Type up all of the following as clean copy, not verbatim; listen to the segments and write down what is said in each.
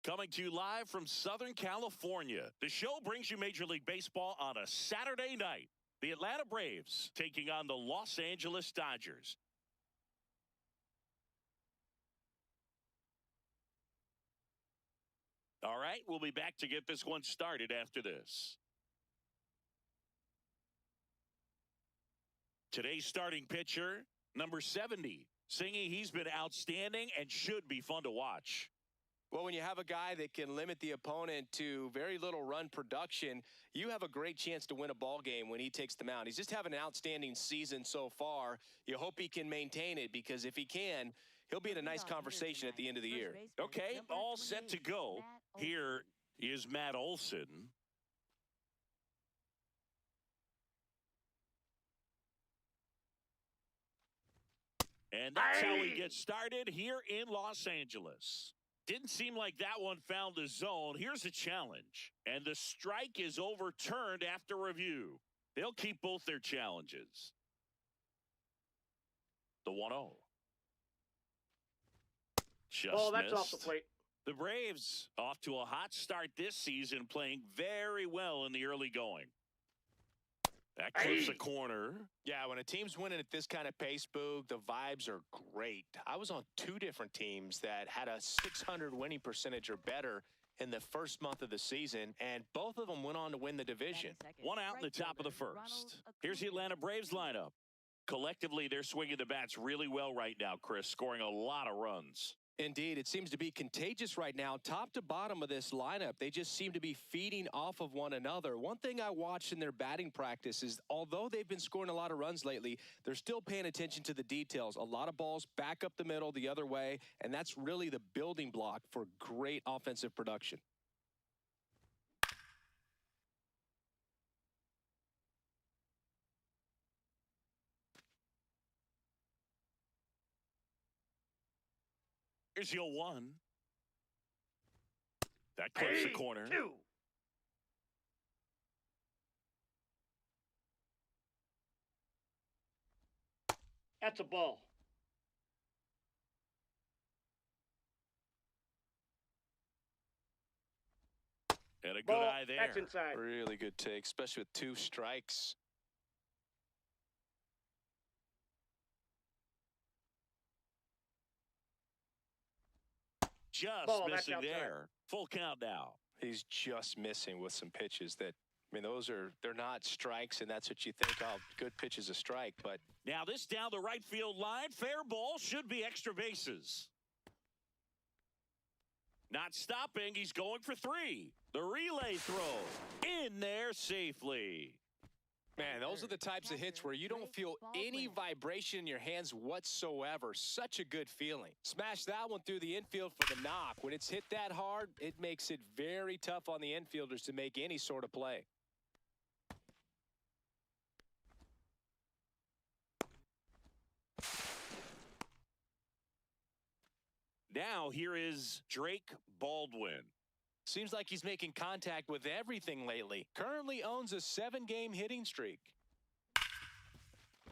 Coming to you live from Southern California. The show brings you Major League Baseball on a Saturday night. The Atlanta Braves taking on the Los Angeles Dodgers. All right, we'll be back to get this one started after this. Today's starting pitcher, number 70, singing he's been outstanding and should be fun to watch. Well, when you have a guy that can limit the opponent to very little run production, you have a great chance to win a ball game when he takes the mound. He's just having an outstanding season so far. You hope he can maintain it, because if he can, he'll be in a nice conversation at the end of the year. Okay, all set to go. Here is Matt Olson. And that's how we get started here in Los Angeles. Didn't seem like that one found the zone. Here's a challenge. And the strike is overturned after review. They'll keep both their challenges. The 1-0. Just that's missed. off the plate. The Braves off to a hot start this season, playing very well in the early going. That clips a corner. Yeah, when a team's winning at this kind of pace, Boog, the vibes are great. I was on 2 different teams that had a 600 winning percentage or better in the first month of the season, and both of them went on to win the division. One out in the top of the first. Here's the Atlanta Braves lineup. Collectively, they're swinging the bats really well right now, Chris, scoring a lot of runs. Indeed, it seems to be contagious right now. Top to bottom of this lineup, they just seem to be feeding off of one another. One thing I watched in their batting practice is, although they've been scoring a lot of runs lately, they're still paying attention to the details. A lot of balls back up the middle the other way, and that's really the building block for great offensive production. Here's your 1. That clips the corner. 2. That's a ball. And a good Ball. eye there. That's inside. Really good take, especially with 2 strikes. Just Ball, that's missing outside. there. Full count now. He's just missing with some pitches that, I mean, they're not strikes, and that's what you think, oh, good pitch is a strike, but. Now this down the right field line. Fair ball, should be extra bases. Not stopping, he's going for 3. The relay throw in there safely. Man, those are the types of hits where you don't feel any vibration in your hands whatsoever. Such a good feeling. Smash that one through the infield for the knock. When it's hit that hard, it makes it very tough on the infielders to make any sort of play. Now here is Drake Baldwin. Seems like he's making contact with everything lately. Currently owns a 7-game hitting streak.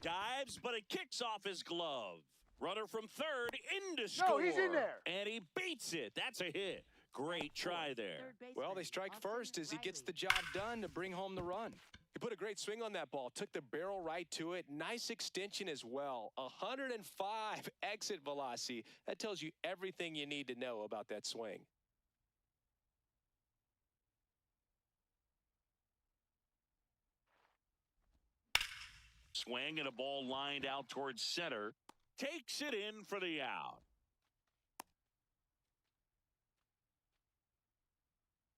Dives, but it kicks off his glove. Runner from third into score. No, he's in there. And he beats it. That's a hit. Great try there. Well, they strike first as he gets the job done to bring home the run. He put a great swing on that ball. Took the barrel right to it. Nice extension as well. 105 exit velocity. That tells you everything you need to know about that swing. Swing and a ball lined out towards center. Takes it in for the out.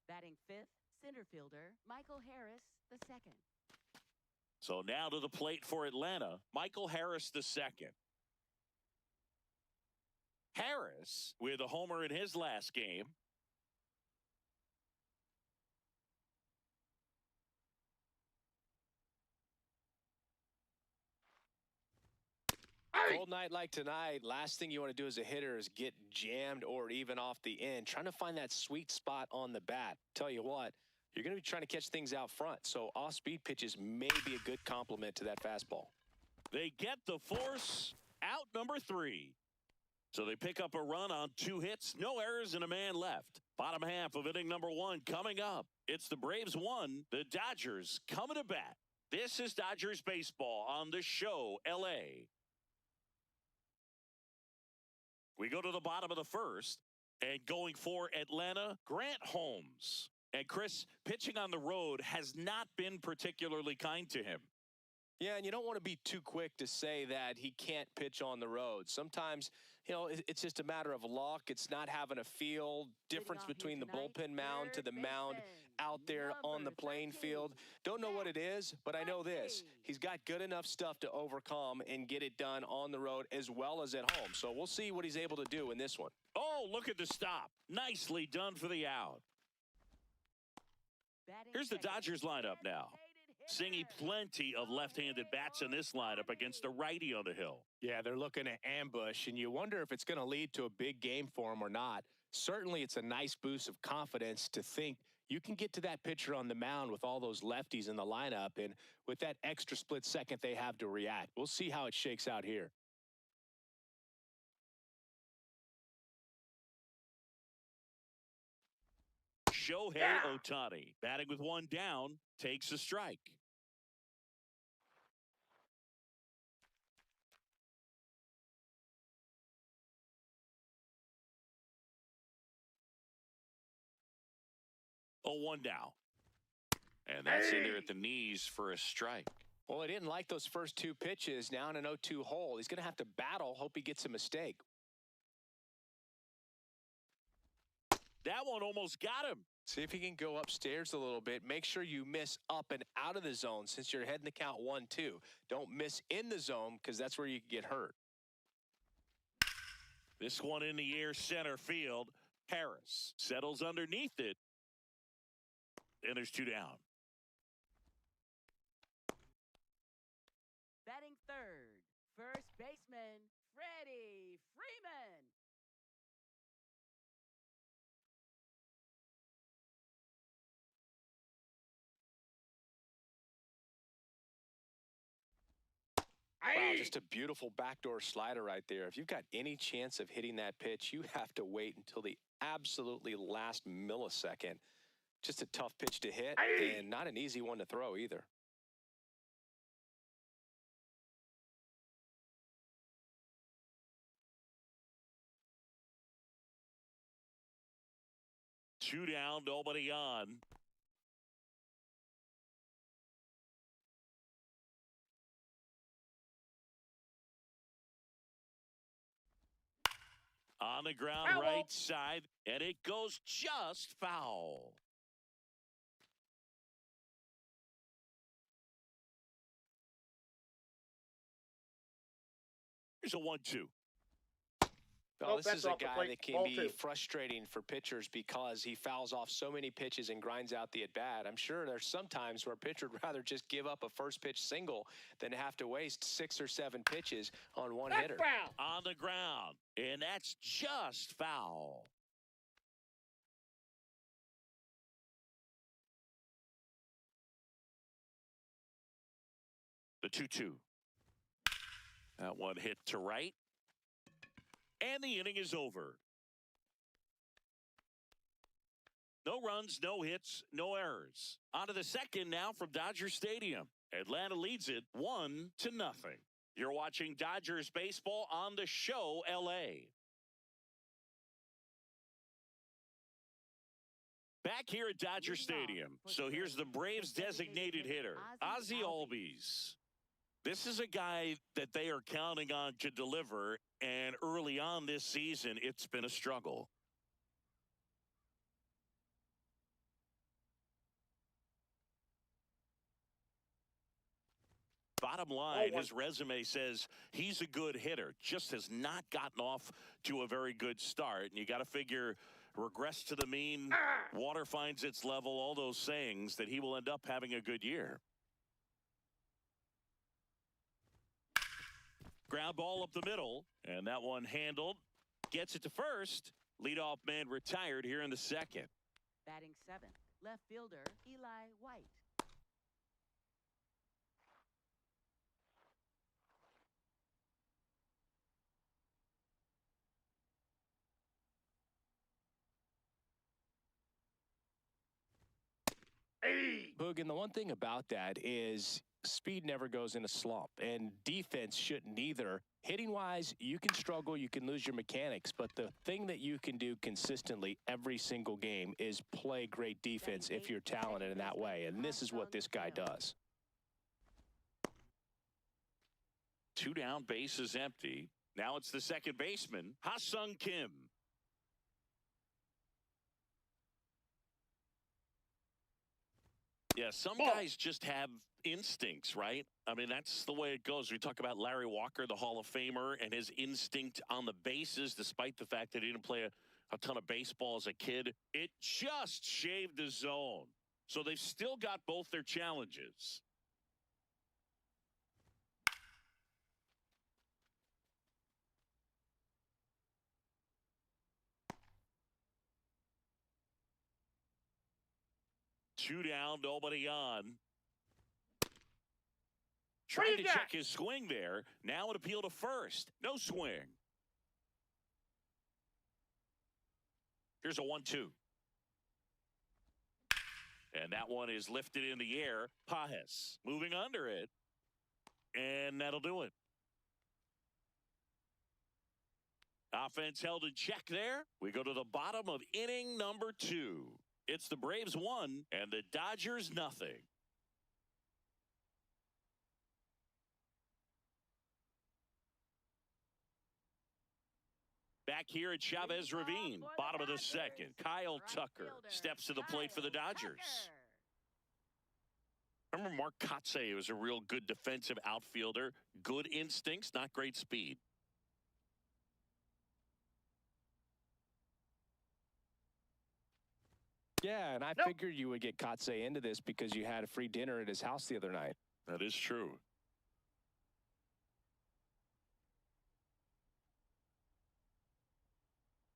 Batting 5th, center fielder Michael Harris II. So now to the plate for Atlanta, Michael Harris II. Harris with a homer in his last game. Cold night like tonight, last thing you want to do as a hitter is get jammed or even off the end. Trying to find that sweet spot on the bat. Tell you what, you're going to be trying to catch things out front, so off-speed pitches may be a good complement to that fastball. They get the force out number 3. So they pick up a run on 2 hits, no errors, and a man left. Bottom half of inning number 1 coming up. It's the Braves 1, the Dodgers coming to bat. This is Dodgers baseball on the show, LA. We go to the bottom of the first, and going for Atlanta, Grant Holmes. And Chris, pitching on the road has not been particularly kind to him. Yeah, and you don't want to be too quick to say that he can't pitch on the road. Sometimes, it's just a matter of luck. It's not having a feel difference between the bullpen mound to the mound out there on the playing field. Don't know what it is, but I know this. He's got good enough stuff to overcome and get it done on the road as well as at home. So we'll see what he's able to do in this one. Oh, look at the stop. Nicely done for the out. Here's the Dodgers lineup now. Seeing plenty of left-handed bats in this lineup against the righty on the hill. Yeah, they're looking to ambush, and you wonder if it's going to lead to a big game for him or not. Certainly, it's a nice boost of confidence to think you can get to that pitcher on the mound with all those lefties in the lineup, and with that extra split second they have to react. We'll see how it shakes out here. Shohei Ohtani, batting with 1 down, takes a strike. Oh, 1 down. And that's in there at the knees for a strike. Well, he didn't like those first 2 pitches. Now in an 0-2 hole. He's going to have to battle. Hope he gets a mistake. That one almost got him. See if he can go upstairs a little bit. Make sure you miss up and out of the zone since you're heading the count 1-2. Don't miss in the zone because that's where you can get hurt. This one in the air center field. Harris settles underneath it. And there's 2 down. Batting third, first baseman, Freddie Freeman. Wow, just a beautiful backdoor slider right there. If you've got any chance of hitting that pitch, you have to wait until the absolutely last millisecond. Just a tough pitch to hit and not an easy one to throw either. Two down, nobody on. On the ground, right side, and it goes just foul. Here's a 1-2. Well, this is a guy that can be frustrating for pitchers because he fouls off so many pitches and grinds out the at-bat. I'm sure there's some times where a pitcher would rather just give up a first pitch single than have to waste 6 or 7 pitches on one hitter. On the ground, and that's just foul. The 2-2. That one hit to right. And the inning is over. No runs, no hits, no errors. On to the second now from Dodger Stadium. Atlanta leads it 1-0. You're watching Dodgers baseball on the show, LA. Back here at Dodger Stadium. So here's the Braves designated hitter, Ozzie Albies. This is a guy that they are counting on to deliver, and early on this season, it's been a struggle. Bottom line, his resume says he's a good hitter, just has not gotten off to a very good start. And you got to figure, regress to the mean, water finds its level, all those sayings, that he will end up having a good year. Ground ball up the middle, and that one handled. Gets it to first. Leadoff man retired here in the second. Batting seventh, left fielder Eli White. Boog, and the one thing about that is speed never goes in a slump, and defense shouldn't either. Hitting-wise, you can struggle, you can lose your mechanics, but the thing that you can do consistently every single game is play great defense if you're talented in that way, and this is what this guy does. 2 down, base is empty. Now it's the second baseman, Ha-Sung Kim. Yeah, some guys just have instincts, right? I mean, that's the way it goes. We talk about Larry Walker, the Hall of Famer, and his instinct on the bases, despite the fact that he didn't play a ton of baseball as a kid. It just shaved the zone. So they've still got both their challenges. Two down, nobody on. Trying to check his swing there. Now an appeal to first. No swing. Here's a 1-2. And that one is lifted in the air. Pajes moving under it. And that'll do it. Offense held in check there. We go to the bottom of inning number 2. It's the Braves 1 and the Dodgers nothing. Back here at Chavez Ravine, bottom of the second. Kyle Tucker steps to the plate for the Dodgers. Remember Mark Kotsay was a real good defensive outfielder. Good instincts, not great speed. Yeah, and I figured you would get Kotsay into this because you had a free dinner at his house the other night. That is true.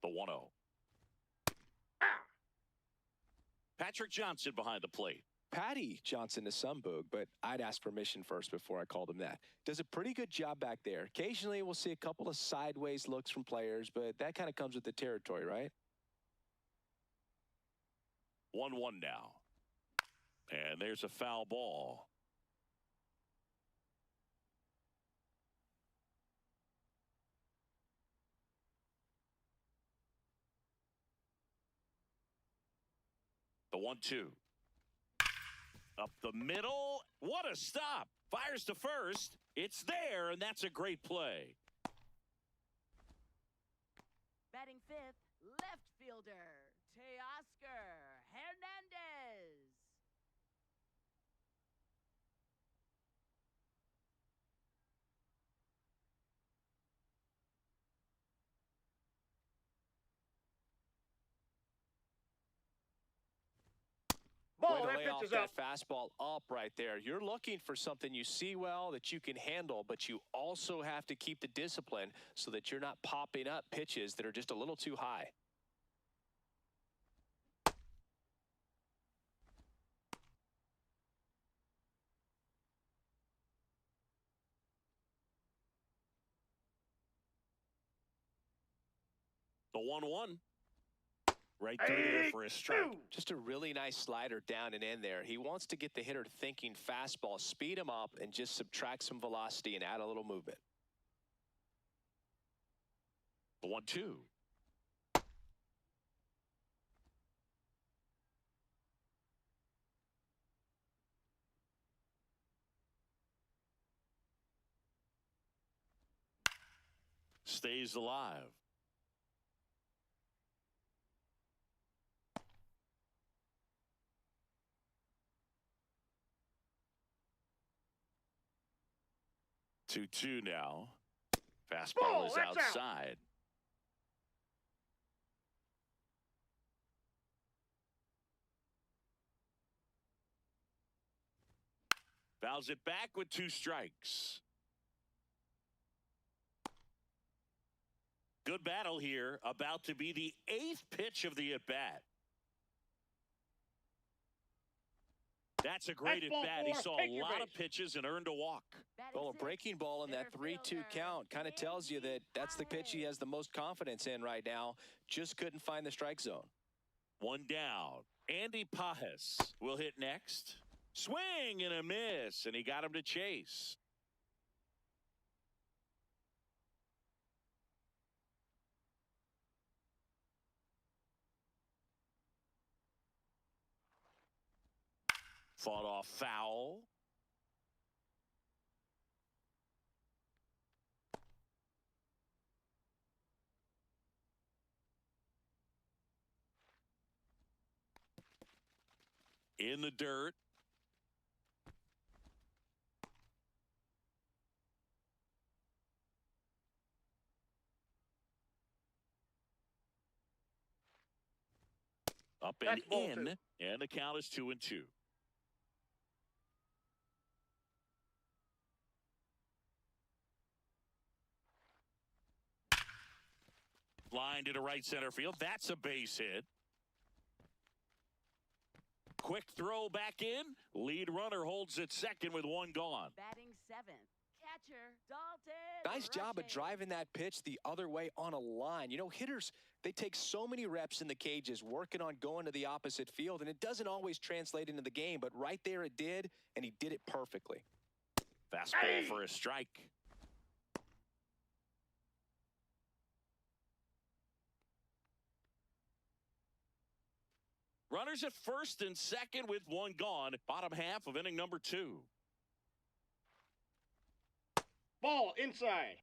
The 1-0. Patrick Johnson behind the plate. Patty Johnson is some Boog, but I'd ask permission first before I called him that. Does a pretty good job back there. Occasionally we'll see a couple of sideways looks from players, but that kind of comes with the territory, right? 1-1 now. And there's a foul ball. The 1-2. Up the middle. What a stop. Fires to first. It's there, and that's a great play. Batting fifth, left fielder, Teoscar Hernandez. Way to lay off that fastball up right there. You're looking for something you see well that you can handle, but you also have to keep the discipline so that you're not popping up pitches that are just a little too high. The 1-1. Right through there for a strike. Just a really nice slider down and in there. He wants to get the hitter thinking fastball, speed him up, and just subtract some velocity and add a little movement. The 1-2. Stays alive. Two now. Fastball is outside. Fouls it back with 2 strikes. Good battle here. About to be the 8th pitch of the at-bat. That's a great at-bat. He saw a lot of pitches and earned a walk. Well, a breaking ball in that 3-2 count kind of tells you that that's the pitch he has the most confidence in right now. Just couldn't find the strike zone. One down. Andy Pajes will hit next. Swing and a miss, and he got him to chase. Fought off foul. In the dirt. Up and That's ball in, two. and the count is 2-2. Line to the right center field. That's a base hit. Quick throw back in. Lead runner holds at second with one gone. Batting seventh, catcher Dalton. Nice job of Rushing. driving that pitch the other way on a line. You know, hitters, they take so many reps in the cages working on going to the opposite field, and it doesn't always translate into the game, but right there it did, and he did it perfectly. Fastball for a strike. Runners at first and second with one gone. Bottom half of inning number 2. Ball inside.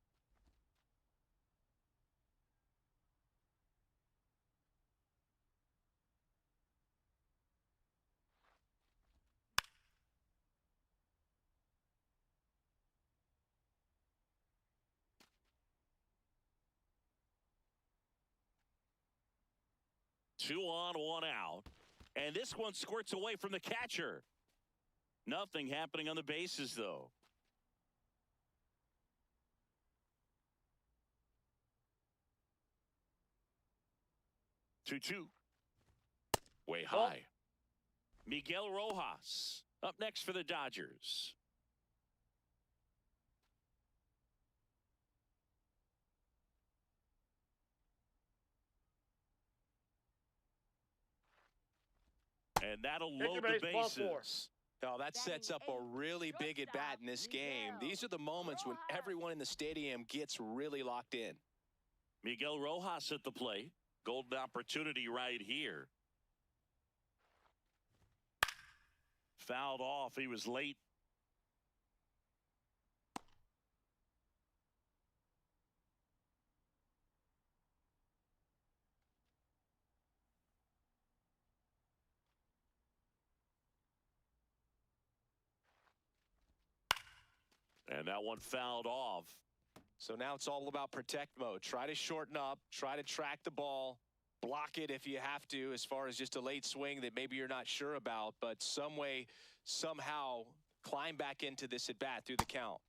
Two on, one out. And this one squirts away from the catcher. Nothing happening on the bases, though. Two. Way high. Miguel Rojas up next for the Dodgers. And that'll load the base, ball four. bases. Oh, that sets up a really big at-bat in this game. These are the moments when everyone in the stadium gets really locked in. Miguel Rojas at the plate. Golden opportunity right here. Fouled off. He was late. And that one fouled off. So now it's all about protect mode. Try to shorten up, try to track the ball, block it if you have to, as far as just a late swing that maybe you're not sure about, but some way, somehow climb back into this at bat through the count.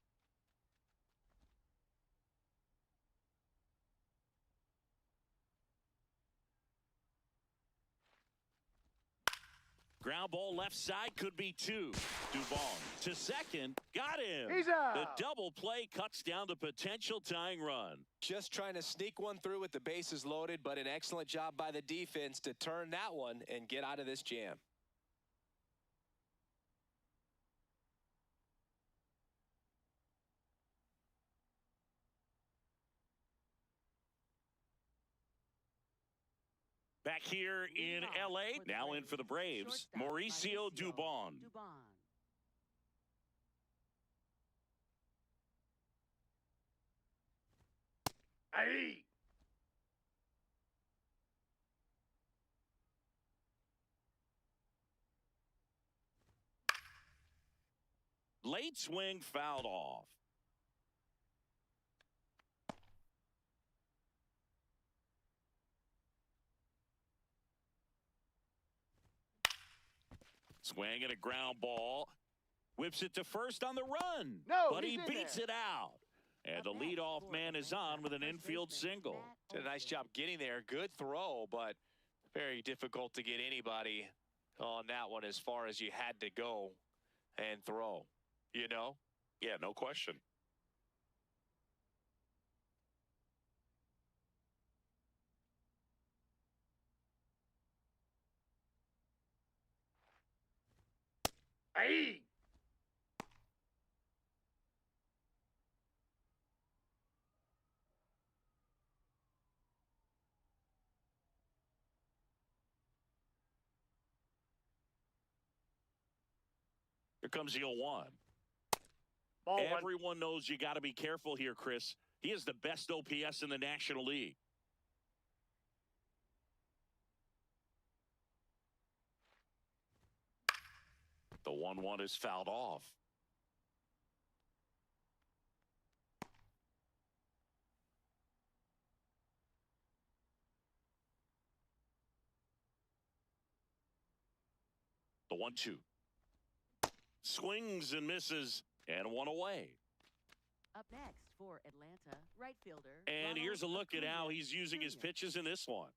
Ground ball left side, could be 2. Duvall to second, got him. He's out. The double play cuts down the potential tying run. Just trying to sneak one through with the bases loaded, but an excellent job by the defense to turn that one and get out of this jam. Back here in L.A., now in for the Braves, Mauricio Dubon. Hey. Late swing fouled off. Swing and a ground ball. Whips it to first on the run. No, but he he's in beats there. it out. And the leadoff man is on with an infield single. Did a nice job getting there. Good throw, but very difficult to get anybody on that one as far as you had to go and throw. You know? Yeah, no question. Ahí. Here comes the 0-1. Ball one. Everyone knows you got to be careful here, Chris. He is the best OPS in the National League. The 1-1 is fouled off. The 1-2. Swings and misses, and one away. Up next for Atlanta, right fielder. And Ronald here's a look at how Acuna he's using his Jr. pitches in this one.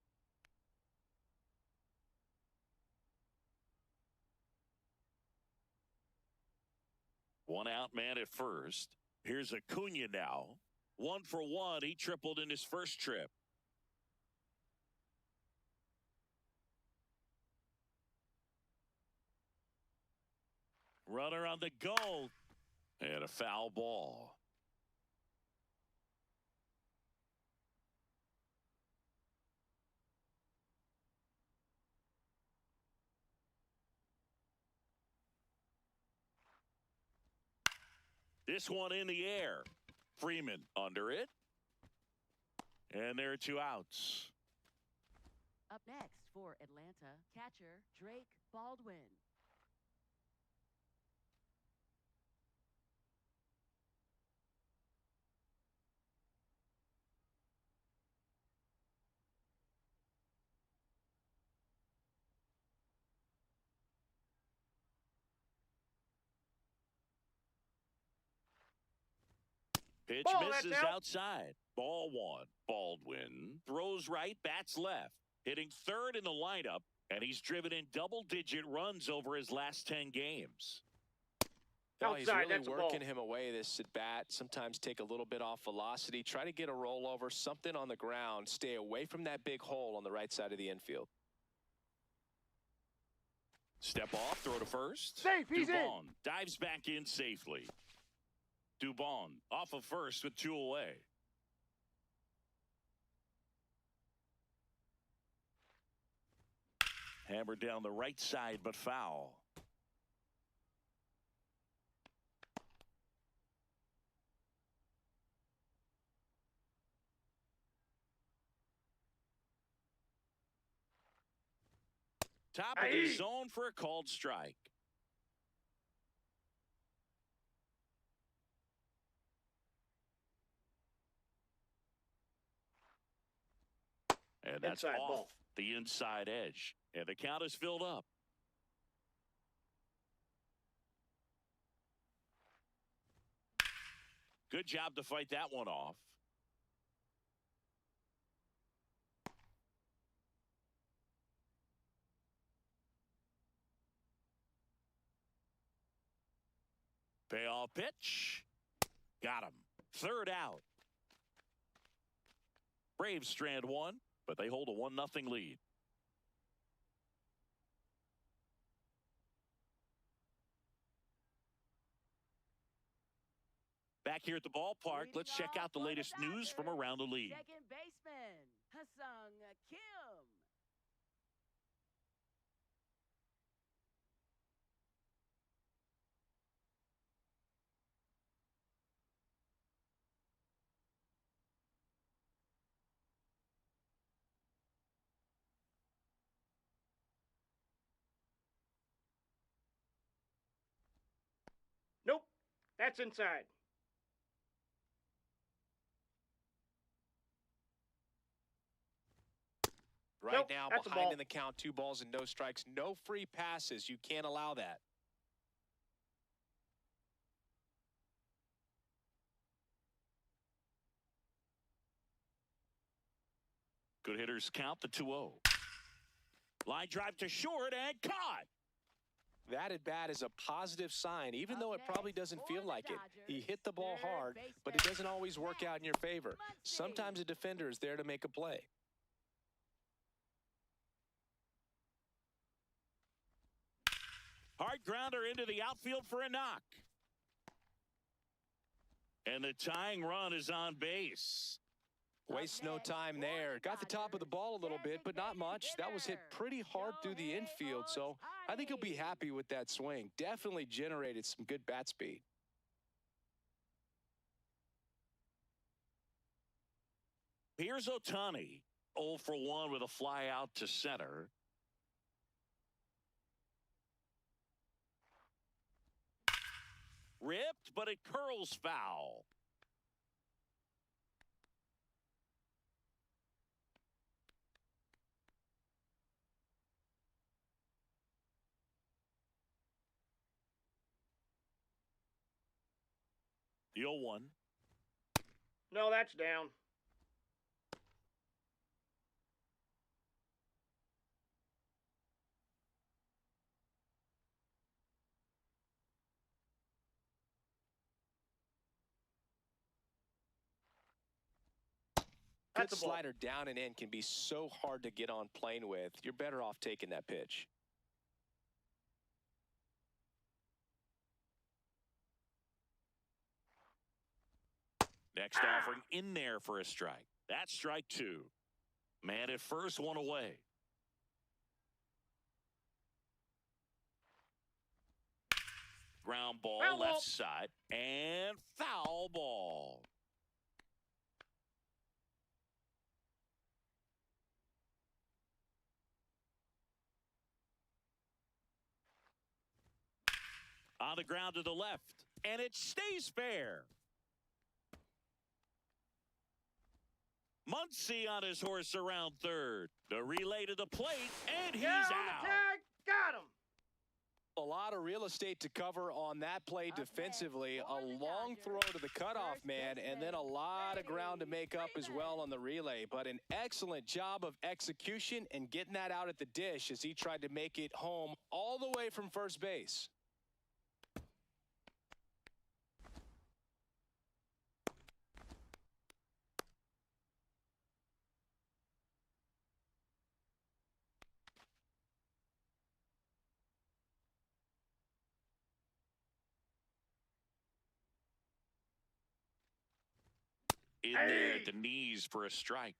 One out man at first. Here's Acuna now. 1 for 1. He tripled in his first trip. Runner on the go. And a foul ball. This one in the air. Freeman under it. And there are 2 outs. Up next for Atlanta, catcher Drake Baldwin. Pitch Ball, that's misses out. outside. Ball 1. Baldwin throws right, bats left. Hitting third in the lineup, and he's driven in double-digit runs over his last 10 games. Oh, he's Outside, really that's a working ball. him away this at bat. Sometimes take a little bit off velocity. Try to get a rollover, something on the ground. Stay away from that big hole on the right side of the infield. Step off, throw to first. Safe, he's in. Dubon dives back in safely. Dubon off of first with 2 away. Hammered down the right side, but foul. Top of the Aye. zone for a called strike. And that's Inside off ball. the inside edge. And the count is filled up. Good job to fight that one off. Payoff pitch. Got him. Third out. Braves strand 1, but they hold a 1-0 lead. Back here at the ballpark, Leading let's check off out the for latest news from Dodgers, around the league. Second baseman Hassan Kim. Nope. That's inside. Right Nope, now, that's a behind ball. in the count, 2 balls and no strikes. No free passes. You can't allow that. Good hitters count the 2-0. Line drive to short and caught. That at bat is a positive sign, even though it probably doesn't feel like it. He hit the ball Third hard, but it doesn't always work out in your favor. Sometimes a defender is there to make a play. Hard grounder into the outfield for a knock. And the tying run is on base. Wastes no time there. Got the top of the ball a little bit, but not much. That was hit pretty hard through the infield, so I think he'll be happy with that swing. Definitely generated some good bat speed. Here's Ohtani, 0 for 1 with a fly out to center. Ripped, but it curls foul. The 0-1. No, that's down. Good That's a ball. slider down and in can be so hard to get on plane with. You're better off taking that pitch. Next offering in there for a strike. That's strike 2. Man at first, one away. Ground ball, Foul left ball. side, and foul ball. On the ground to the left, and it stays fair. Muncy on his horse around third. The relay to the plate, and he's Yeah, on the out. tag. Got him. A lot of real estate to cover on that play defensively. A long throw to the cutoff man, and then a lot of ground to make up as well on the relay. But an excellent job of execution and getting that out at the dish as he tried to make it home all the way from first base. In there at the knees for a strike.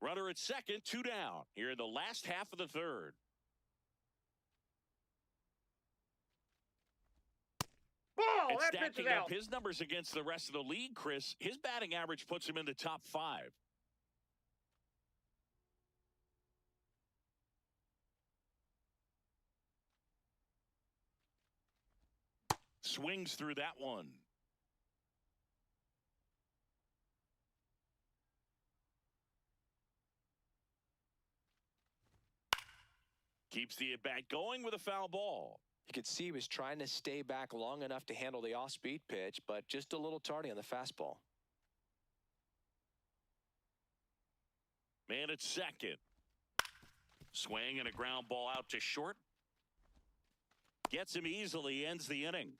Runner at second, 2 down. Here in the last half of the third. Ball. And That pitch is stacking up out. his numbers against the rest of the league, Chris, his batting average puts him in the top 5. Swings through that one. Keeps the at-bat going with a foul ball. You could see he was trying to stay back long enough to handle the off-speed pitch, but just a little tardy on the fastball. Man at second. Swing and a ground ball out to short. Gets him easily, ends the inning.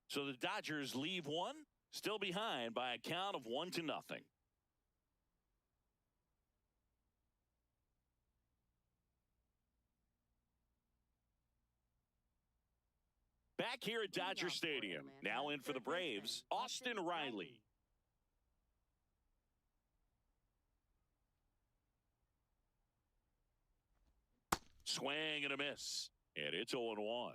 So the Dodgers leave one, still behind by a count of 1-0. Back here at Dodger Stadium, now in for the Braves, Austin Riley. Swing and a miss, and it's 0-1.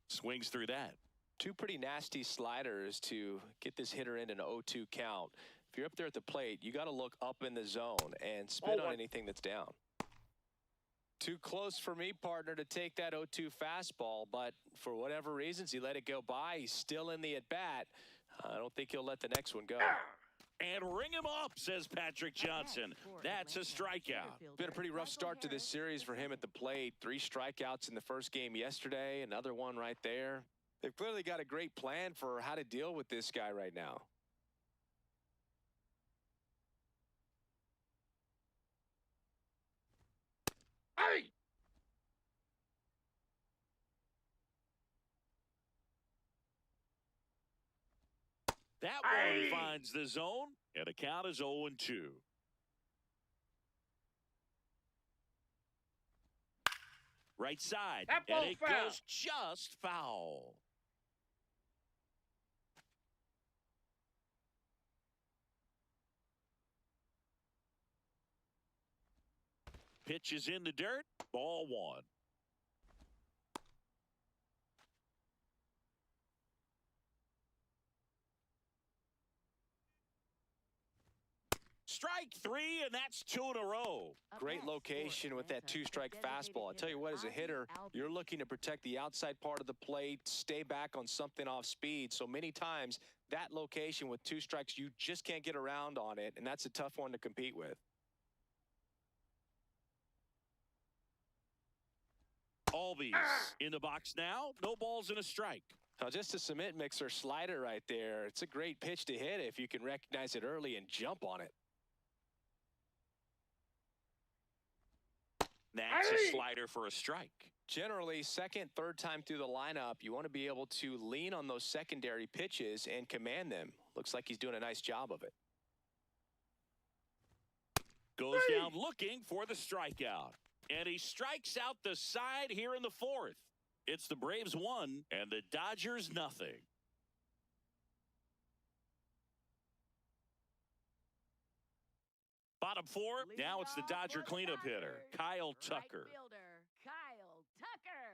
Swings through that. Two pretty nasty sliders to get this hitter in an 0-2 count. If you're up there at the plate, you got to look up in the zone and spit on anything that's down. Too close for me, partner, to take that 0-2 fastball, but for whatever reasons, he let it go by. He's still in the at-bat. I don't think he'll let the next one go. And ring him up, says Patrick Johnson. That's a strikeout. Been a pretty rough start to this series for him at the plate. 3 strikeouts in the first game yesterday, another one right there. They've clearly got a great plan for how to deal with this guy right now. Hey! That one finds the zone, and the count is 0-2. Right side, That ball and it foul. goes just foul. Pitch is in the dirt, ball one. Strike three, and that's 2 in a row. Great location with that two-strike fastball. I tell you what, as a hitter, you're looking to protect the outside part of the plate, stay back on something off speed. So many times, that location with two strikes, you just can't get around on it, and that's a tough one to compete with. Albies in the box now. No balls and a strike. Now, just a cement mixer slider right there. It's a great pitch to hit if you can recognize it early and jump on it. That's a slider for a strike. Generally, second, third time through the lineup, you want to be able to lean on those secondary pitches and command them. Looks like he's doing a nice job of it. Goes down looking for the strikeout. And he strikes out the side here in the fourth. It's the Braves 1 and the Dodgers nothing. Bottom four, now it's the Dodger cleanup hitter, Kyle Tucker. Right fielder, Kyle Tucker.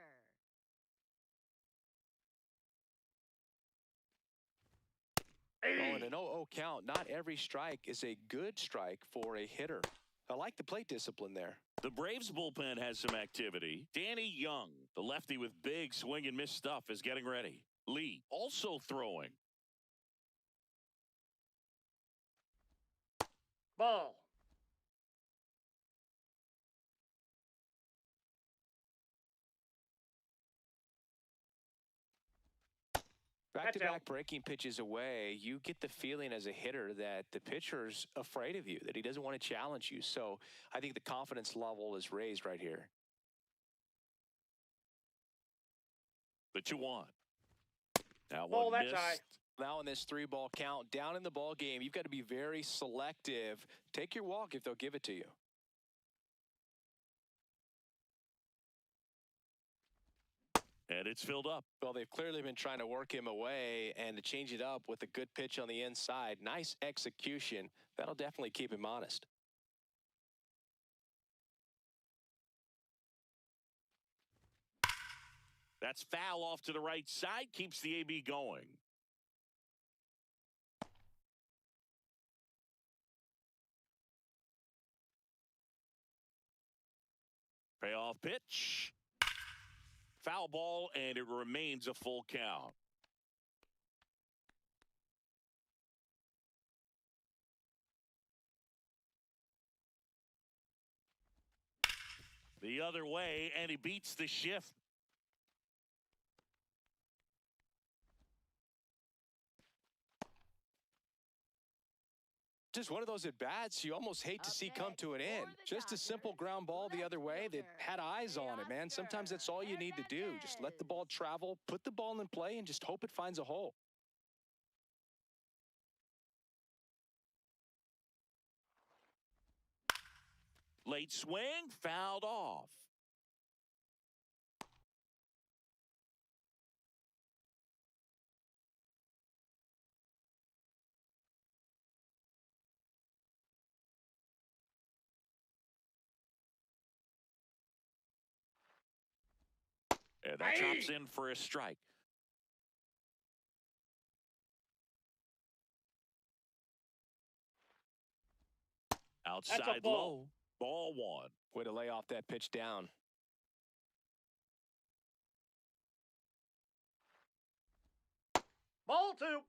Oh, in an 0-0 count, not every strike is a good strike for a hitter. I like the plate discipline there. The Braves bullpen has some activity. Danny Young, the lefty with big swing and miss stuff, is getting ready. Lee also throwing. Ball. Back-to-back breaking pitches away, you get the feeling as a hitter that the pitcher's afraid of you, that he doesn't want to challenge you. So I think the confidence level is raised right here. The 2-1. Now Ball, one that's missed. high. Now in this 3-ball count, down in the ball game, you've got to be very selective. Take your walk if they'll give it to you. And it's filled up. Well, they've clearly been trying to work him away, and to change it up with a good pitch on the inside. Nice execution. That'll definitely keep him honest. That's foul off to the right side. Keeps the AB going. Payoff pitch. Foul ball, and it remains a full count. The other way, and he beats the shift. Just one of those at-bats you almost hate to see come to an end. Just a simple ground ball the other way that had eyes on it, man. Sometimes that's all you need to do. Just let the ball travel, put the ball in play, and just hope it finds a hole. Late swing, fouled off. And that chops in for a strike. Outside low, ball one. Way to lay off that pitch down. Ball two.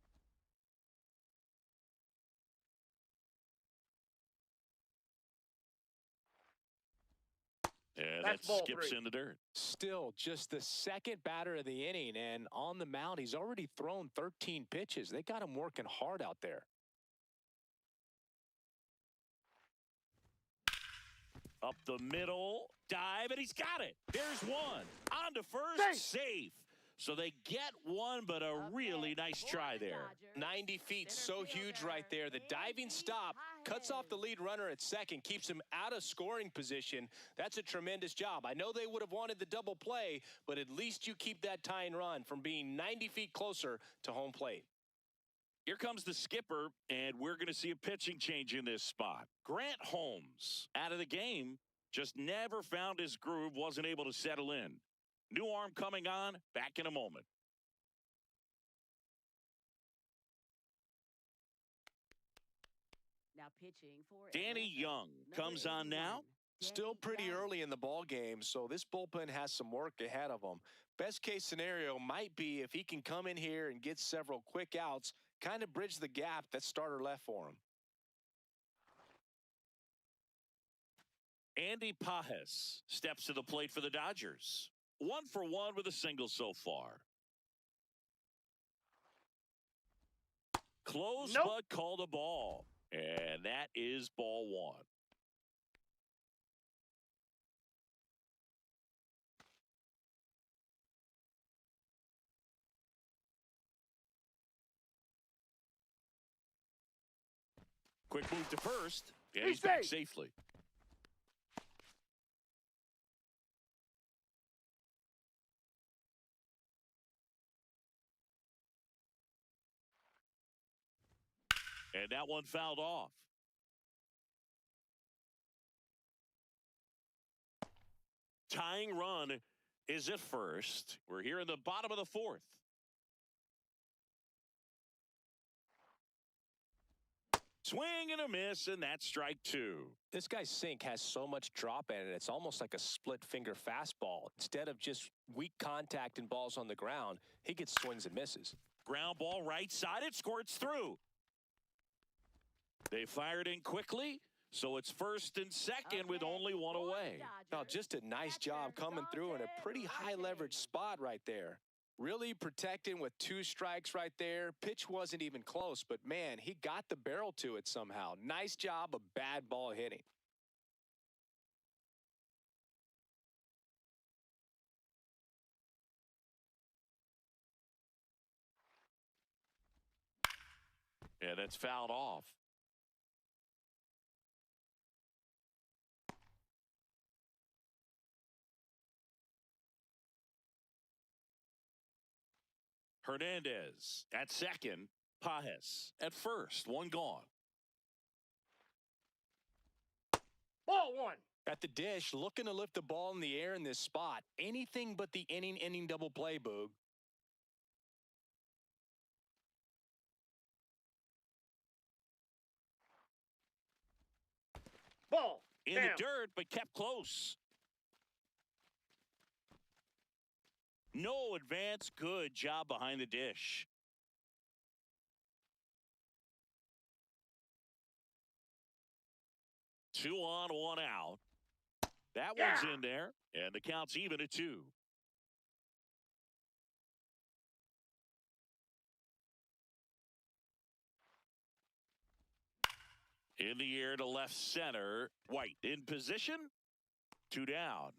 And That's that ball skips three. in the dirt. Still just the second batter of the inning, and on the mound, he's already thrown 13 pitches. They got him working hard out there. Up the middle, dive, and he's got it. There's one. On to first, safe. So they get one, but a really nice try there. 90 feet, so huge right there. The diving stop cuts off the lead runner at second, keeps him out of scoring position. That's a tremendous job. I know they would have wanted the double play, but at least you keep that tying run from being 90 feet closer to home plate. Here comes the skipper, and we're going to see a pitching change in this spot. Grant Holmes, out of the game, just never found his groove, wasn't able to settle in. New arm coming on, back in a moment. Now pitching for Danny Atlanta, Young number comes on 81, now. Still Danny pretty Young. early in the ball game, so this bullpen has some work ahead of them. Best case scenario might be if he can come in here and get several quick outs, kind of bridge the gap that starter left for him. Andy Pajes steps to the plate for the Dodgers. 1 for 1 with a single so far. Close, Nope. but called a ball. And that is ball 1. Quick move to first. And he's back safely. And that one fouled off. Tying run is at first. We're here in the bottom of the 4th. Swing and a miss, and that's strike 2. This guy's sink has so much drop in it, it's almost like a split finger fastball. Instead of just weak contact and balls on the ground, he gets swings and misses. Ground ball right side, it squirts through. They fired in quickly, so it's first and second with only one away. Now, just a nice job coming through in a pretty high leverage spot right there. Really protecting with 2 strikes right there. Pitch wasn't even close, but man, he got the barrel to it somehow. Nice job of bad ball hitting. Yeah, that's fouled off. Hernandez at second. Pajes at first. One gone. Ball 1. At the dish, looking to lift the ball in the air in this spot. Anything but the inning double play, Boog. Ball. In down. the dirt, but kept close. No advance. Good job behind the dish. Two on, one out. That one's in there, and the count's even at 2. In the air to left center. White in position. 2 down.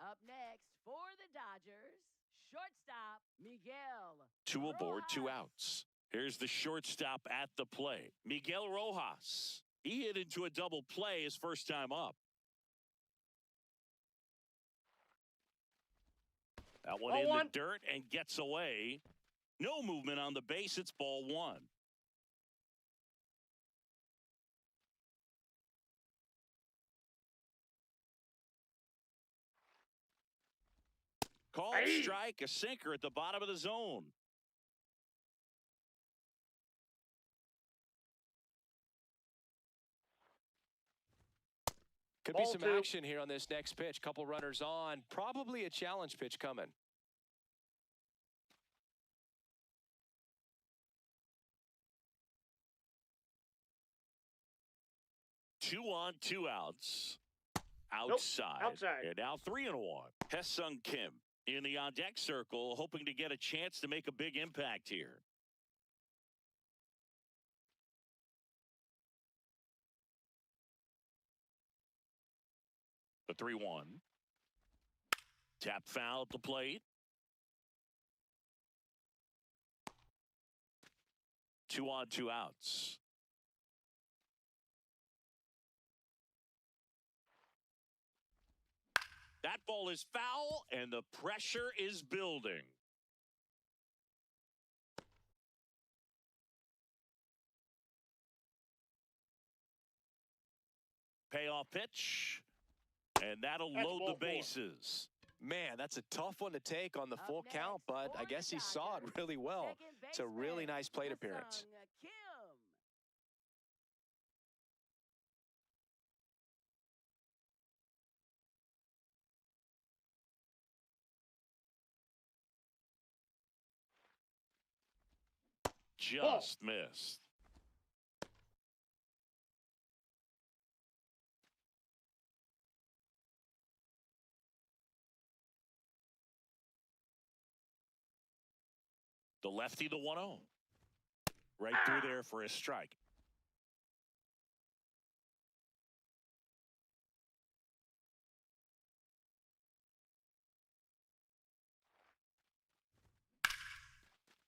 Up next for the Dodgers, shortstop Miguel. 2 aboard, 2 Rojas. outs. Here's the shortstop at the plate. Miguel Rojas. He hit into a double play his first time up. That one in the dirt and gets away. No movement on the base. It's ball 1. Called strike, a sinker at the bottom of the zone. Could be some action here on this next pitch. Couple runners on. Probably a challenge pitch coming. Two on, 2 outs. Outside. Nope, outside. And now 3-1. Hesung Kim in the on-deck circle, hoping to get a chance to make a big impact here. The 3-1. Tap foul at the plate. 2 on, 2 outs. That ball is foul, and the pressure is building. Payoff pitch, and that'll load the bases. Man, that's a tough one to take on the full count, but I guess he saw it really well. It's a really nice plate appearance. Just missed. The lefty, the 1-0. Right through there for a strike.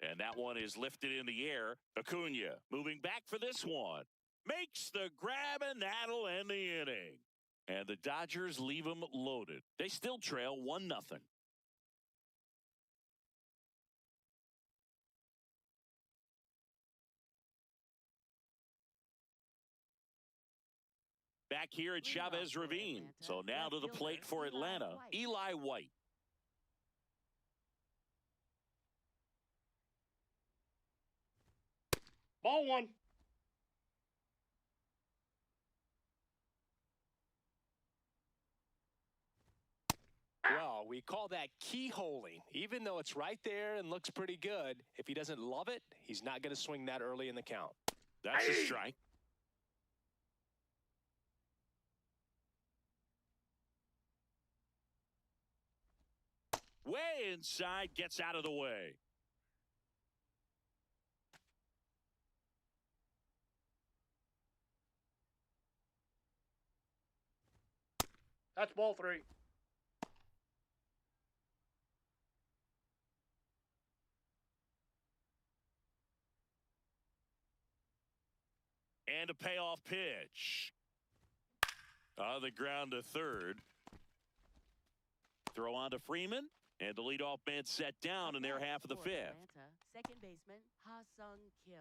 And that one is lifted in the air. Acuna moving back for this one. Makes the grab, and that'll end the inning. And the Dodgers leave them loaded. They still trail 1-0. Back here at Chavez Ravine. So now to the plate for Atlanta, Eli White. Ball 1. Well, we call that keyholing. Even though it's right there and looks pretty good, if he doesn't love it, he's not going to swing that early in the count. That's a strike. Way inside, gets out of the way. That's ball 3. And a payoff pitch. On the ground to third. Throw on to Freeman. And the leadoff man set down in their half of the 5th. Atlanta, second baseman, Ha-Sung Kim.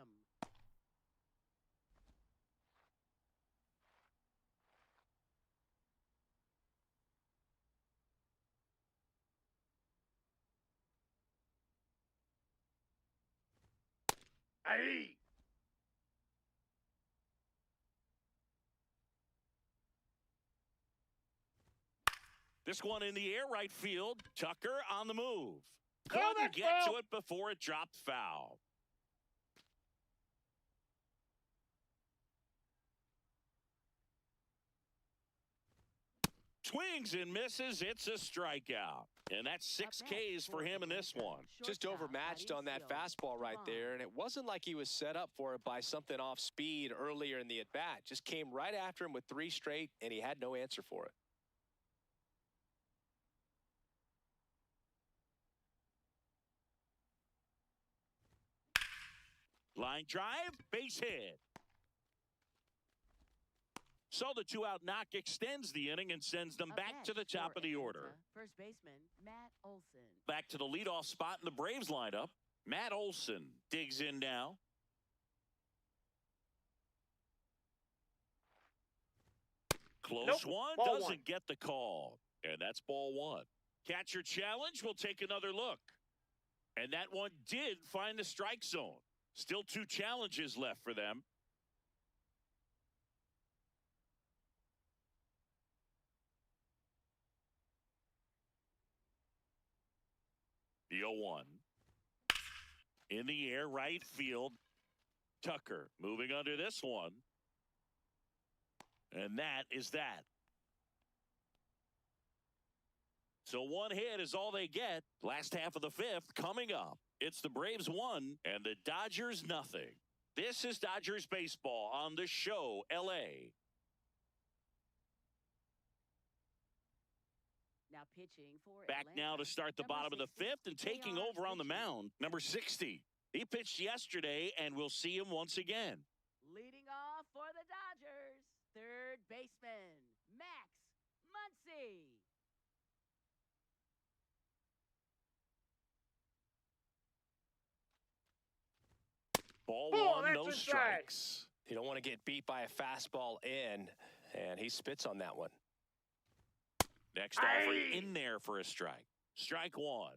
Aye. This one in the air, right field. Tucker on the move. Oh, Couldn't that's get foul. to it before it dropped foul. Swings and misses. It's a strikeout. And that's 6 Ks for him in this one. Just overmatched on that fastball right there, and it wasn't like he was set up for it by something off speed earlier in the at-bat. Just came right after him with 3 straight, and he had no answer for it. Line drive, base hit. So the 2-out knock extends the inning and sends them back to the top of the order. First baseman, Matt Olson. Back to the leadoff spot in the Braves lineup. Matt Olson digs in now. Close one, Ball doesn't 1. get the call. And that's ball 1. Catcher challenge, we'll take another look. And that one did find the strike zone. Still 2 challenges left for them. The 0-1. In the air, right field. Tucker moving under this one. And that is that. So 1 hit is all they get. Last half of the 5th coming up. It's the Braves 1 and the Dodgers 0. This is Dodgers baseball on the show, LA. pitching for Back now to start the Number bottom of the 60, fifth and taking JR over on the pitching. mound. Number 60. He pitched yesterday, and we'll see him once again. Leading off for the Dodgers, third baseman, Max Muncy. Ball Ball, one, that's no inside. strikes. You don't want to get beat by a fastball in, and he spits on that one. Next offering Aye. in there for a strike. Strike one.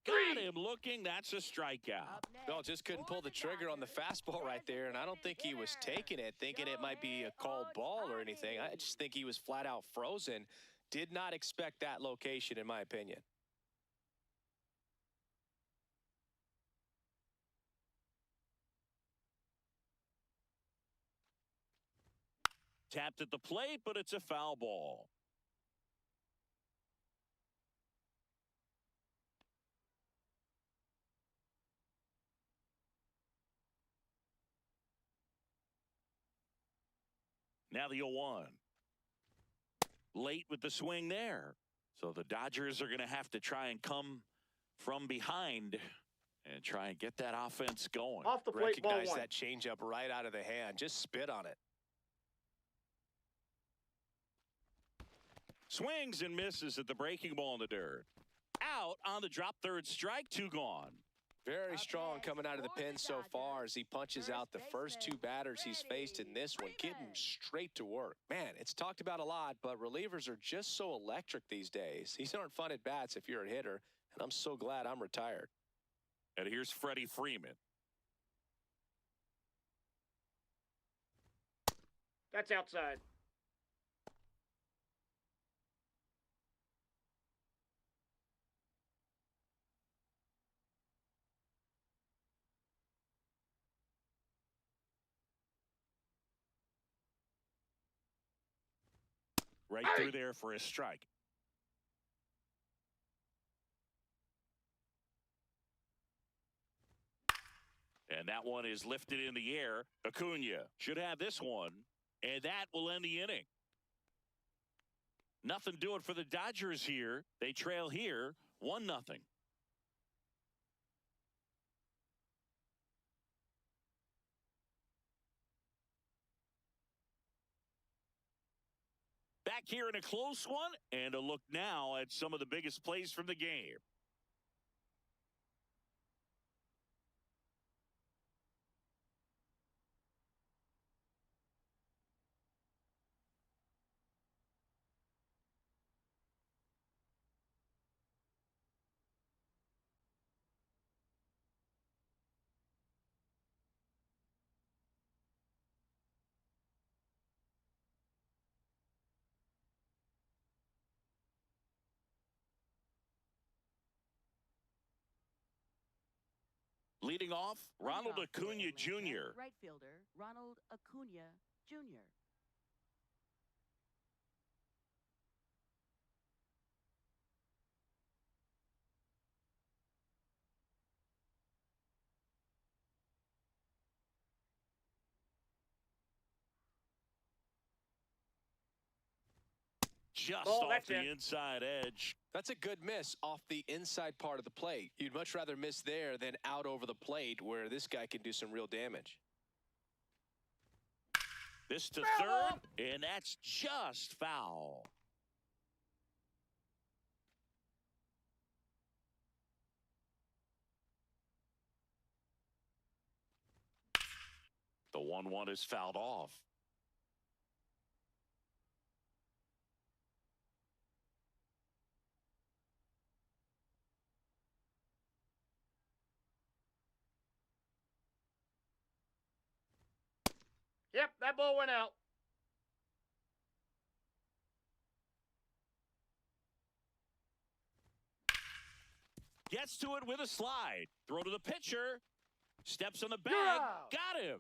Got him looking. That's a strikeout. Up next, No, just couldn't for pull the trigger on the Dodgers, fastball right there, and I don't think he was taking it, thinking it might be a called ball or anything. I just think he was flat out frozen. Did not expect that location, in my opinion. Tapped at the plate, but it's a foul ball. Now the 0-1. Late with the swing there. So the Dodgers are going to have to try and come from behind and try and get that offense going. Off the plate, ball Recognize one. that changeup right out of the hand. Just spit on it. Swings and misses at the breaking ball in the dirt. Out on the drop, third strike, 2 gone. Very Up strong next coming out of the for the pen so far as he punches First out the first 2 baseman, batters he's faced in this one, getting Freeman. straight to work. Man, it's talked about a lot, but relievers are just so electric these days. These aren't fun at bats if you're a hitter, and I'm so glad I'm retired. And here's Freddie Freeman. That's outside. Right Aye. through there for a strike. And that one is lifted in the air. Acuna should have this one, and that will end the inning. Nothing doing for the Dodgers here. They trail here, 1-0. Back here in a close one, and a look now at some of the biggest plays from the game. Leading off, Ronald Leadoff for Acuna Atlanta, Jr. Right fielder, Ronald Acuna Jr. Just Ball, off that's the in. inside edge. That's a good miss off the inside part of the plate. You'd much rather miss there than out over the plate where this guy can do some real damage. This to Foul. third, and that's just foul. The 1-1 is fouled off. Yep, that ball went out. Gets to it with a slide. Throw to the pitcher. Steps on the bag. You're out. Got him.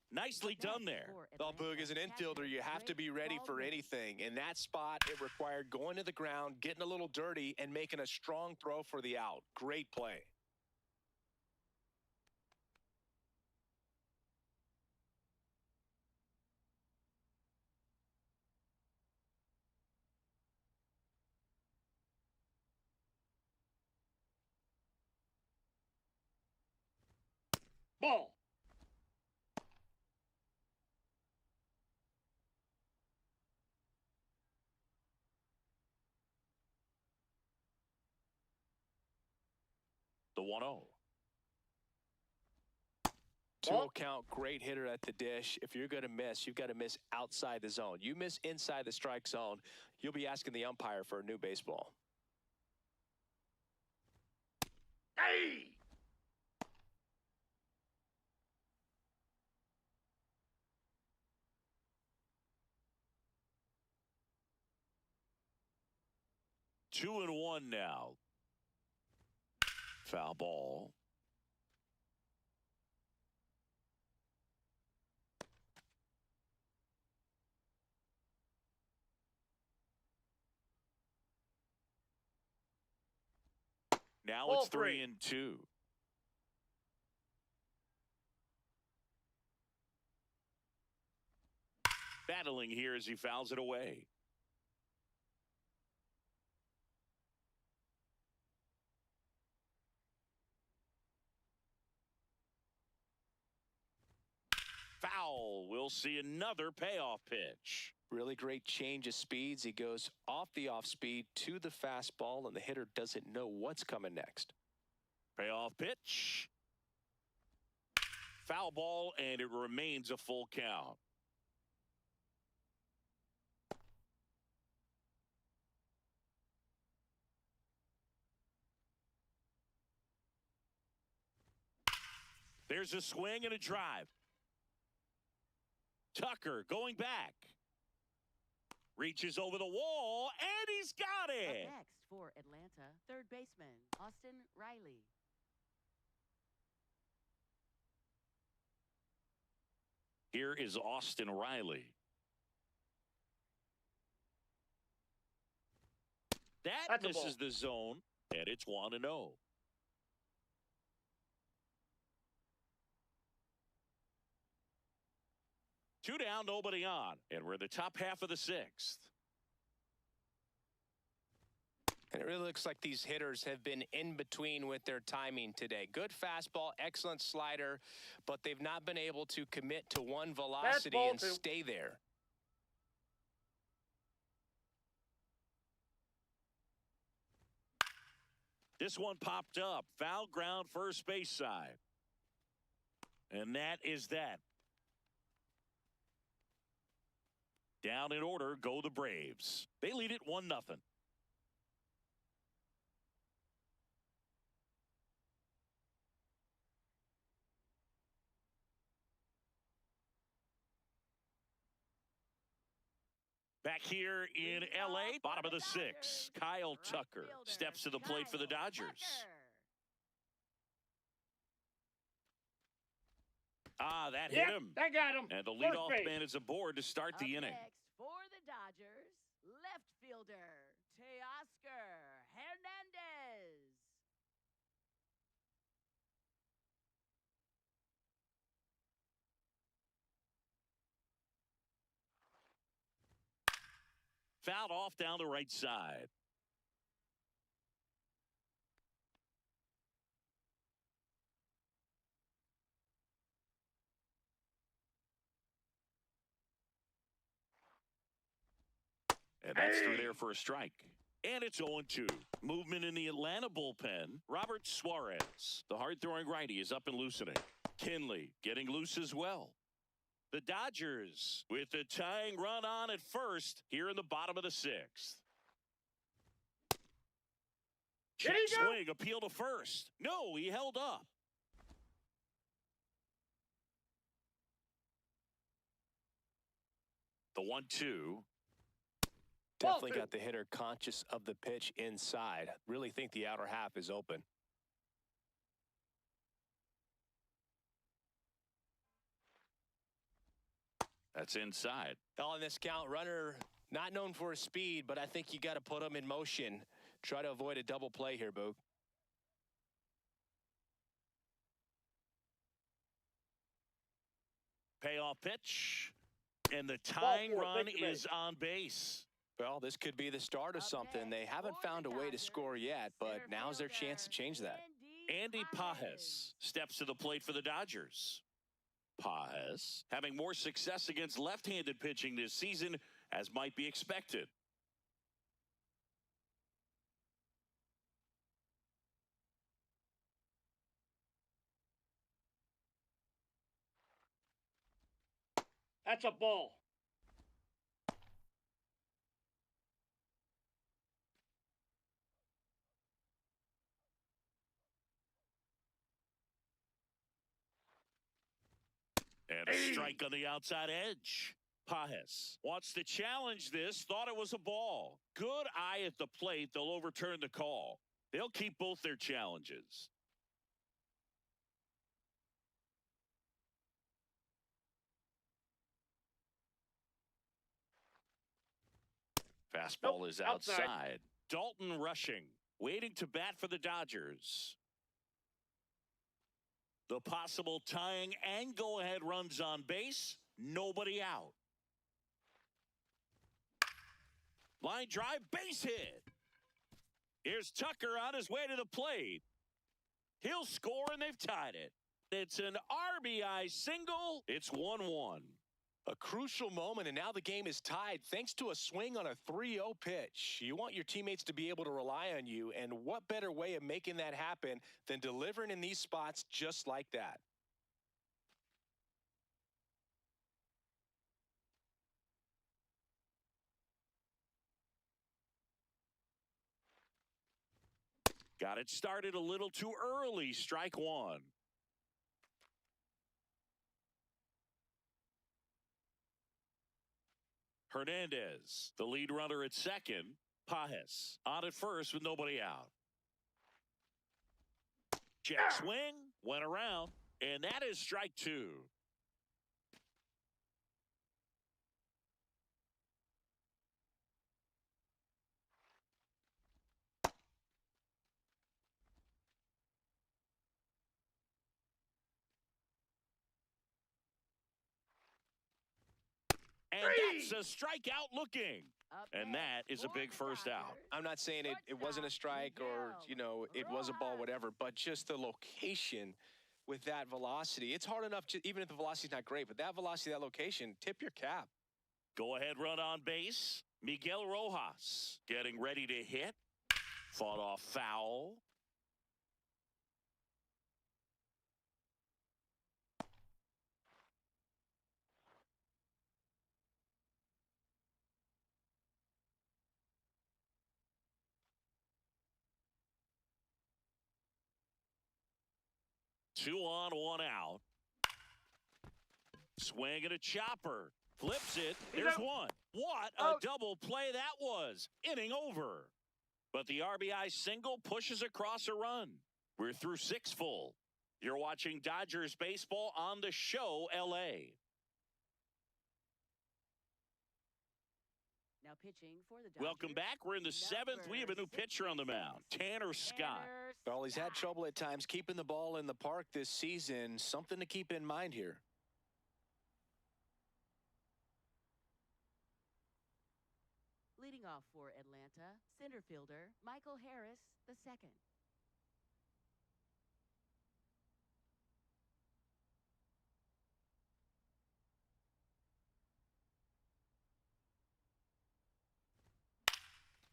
Nicely done there. Well, Boog, as an infielder, you have to be ready for anything. In that spot, it required going to the ground, getting a little dirty, and making a strong throw for the out. Great play. Ball. The 1-0. 2-0 count, great hitter at the dish. If you're going to miss, you've got to miss outside the zone. You miss inside the strike zone, you'll be asking the umpire for a new baseball. Hey! Two and one now. Foul ball. Now Ball it's 3 3. and 2. Battling here as he fouls it away. Foul. We'll see another payoff pitch. Really great change of speeds. He goes off the off speed to the fastball, and the hitter doesn't know what's coming next. Payoff pitch. Foul ball, and it remains a full count. There's a swing and a drive. Tucker going back. Reaches over the wall, and he's got it. Up next for Atlanta, third baseman Austin Riley. Here is Austin Riley. That misses the zone, and it's 1-0. Two down, nobody on, and we're in the top half of the sixth. And it really looks like these hitters have been in between with their timing today. Good fastball, excellent slider, but they've not been able to commit to one velocity and stay there. This one popped up. Foul ground, first base side. And that is that. Down in order go the Braves. They lead it 1-0. Back here in L.A., bottom of the sixth, Kyle Tucker steps to the plate for the Dodgers. That hit him. That got him. And the leadoff man is aboard to start the inning. Next for the Dodgers, left fielder Teoscar Hernandez. Fouled off down the right side. And that's through there for a strike. And it's 0-2. Movement in the Atlanta bullpen. Robert Suarez, the hard-throwing righty, is up and loosening. Kinley getting loose as well. The Dodgers with the tying run on at first here in the bottom of the sixth. Check swing, appeal to first. No, he held up. The 1-2. Definitely got the hitter conscious of the pitch inside. Really think the outer half is open. That's inside. Oh, in this count, runner not known for his speed, but I think you got to put him in motion. Try to avoid a double play here, Boog. Payoff pitch. And the tying run is on base. Well, this could be the start of something. They haven't found a way to score yet, but now's their chance to change that. Andy Pajes steps to the plate for the Dodgers. Pajes having more success against left-handed pitching this season, as might be expected. That's a ball. And a strike on the outside edge. Pajes wants to challenge this, thought it was a ball. Good eye at the plate, they'll overturn the call. They'll keep both their challenges. Fastball is outside. Dalton rushing, waiting to bat for the Dodgers. The possible tying and go-ahead runs on base. Nobody out. Line drive, base hit. Here's Tucker on his way to the plate. He'll score, and they've tied it. It's an RBI single. It's 1-1. A crucial moment, and now the game is tied thanks to a swing on a 3-0 pitch. You want your teammates to be able to rely on you, and what better way of making that happen than delivering in these spots just like that? Got it started a little too early. Strike one. Hernandez, the lead runner at second. Pajes on at first with nobody out. Check swing, went around, and that is strike two. And that's a strikeout looking. And that is a big first out. I'm not saying it wasn't a strike or, it was a ball, whatever, but just the location with that velocity. It's hard enough, even if the velocity's not great, but that velocity, that location, tip your cap. Go ahead run on base. Miguel Rojas getting ready to hit. Fought off foul. Two on, one out. Swing and a chopper. Flips it. There's one. What a double play that was. Inning over. But the RBI single pushes across a run. We're through six full. You're watching Dodgers baseball on the show, LA. Now pitching for the Dodgers. Welcome back. We're in the seventh. We have a new pitcher on the mound, Tanner Scott. Well, he's had trouble at times keeping the ball in the park this season. Something to keep in mind here. Leading off for Atlanta, center fielder Michael Harris II.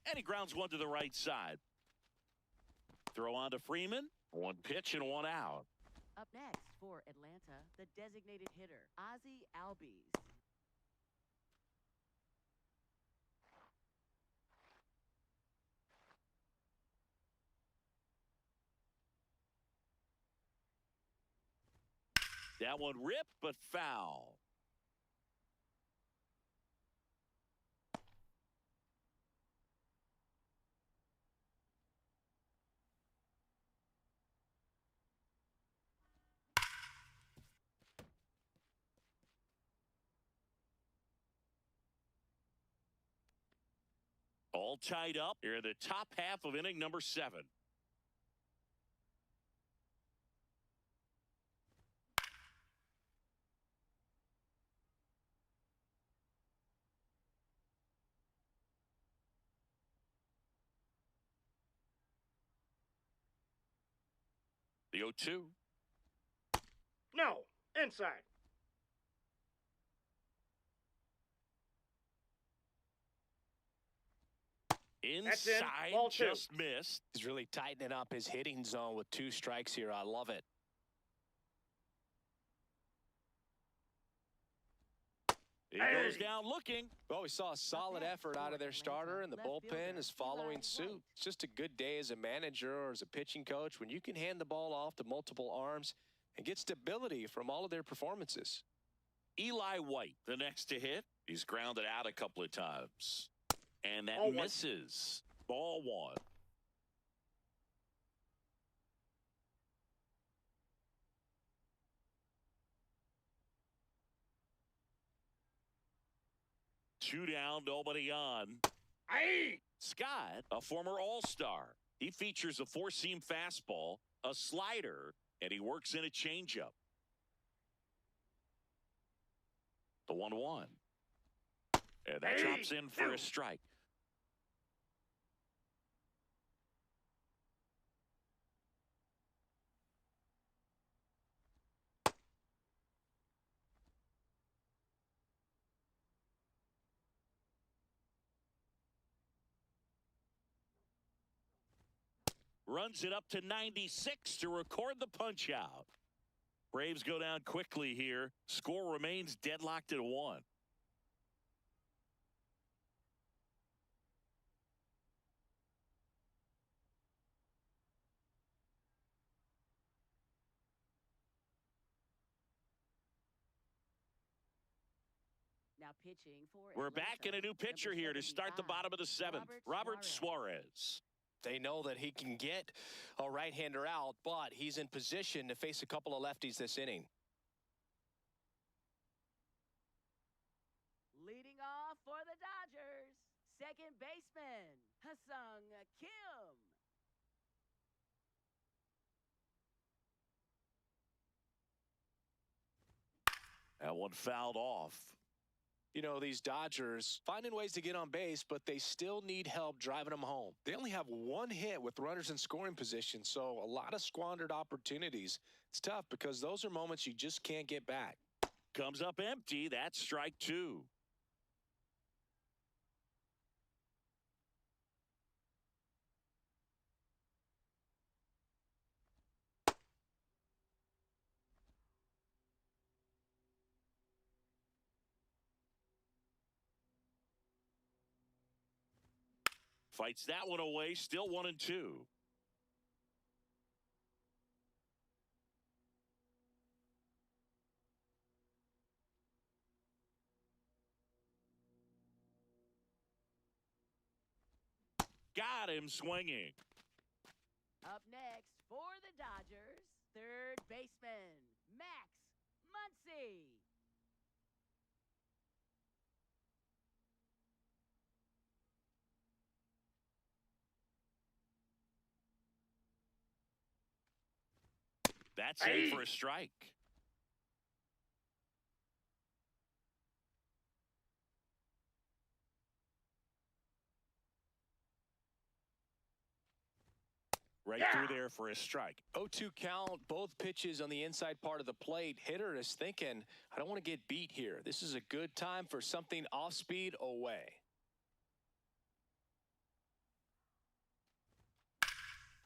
And he grounds one to the right side. Throw on to Freeman. One pitch and one out. Up next for Atlanta, the designated hitter, Ozzie Albies. That one ripped, but foul. All tied up here in the top half of inning number 7. The 0-2. No, inside. Inside, ball two. just missed. He's really tightening up his hitting zone with 2 strikes here. I love it. He goes down looking. Well, we saw a solid effort out of their starter, and the bullpen is following suit. It's just a good day as a manager or as a pitching coach when you can hand the ball off to multiple arms and get stability from all of their performances. Eli White, the next to hit. He's grounded out a couple of times. And that misses. Ball 1. Two down, nobody on. Scott, a former All-Star. He features a 4-seam fastball, a slider, and he works in a changeup. The 1-1. And that drops in for a strike. Runs it up to 96 to record the punch out. Braves go down quickly here. Score remains deadlocked at 1. Now pitching for We're Atlanta, back in a new pitcher number here to start the 75, bottom of the 7th. Robert Suarez. They know that he can get a right-hander out, but he's in position to face a couple of lefties this inning. Leading off for the Dodgers, second baseman, Hasung Kim. That one fouled off. You know, these Dodgers finding ways to get on base, but they still need help driving them home. They only have 1 hit with runners in scoring position, so a lot of squandered opportunities. It's tough because those are moments you just can't get back. Comes up empty. That's strike 2. Fights that one away, still 1-2. Got him swinging. Up next for the Dodgers, third baseman, Max Muncy. That's in for a strike. Right through there for a strike. 0-2 count, both pitches on the inside part of the plate. Hitter is thinking, I don't want to get beat here. This is a good time for something off speed away.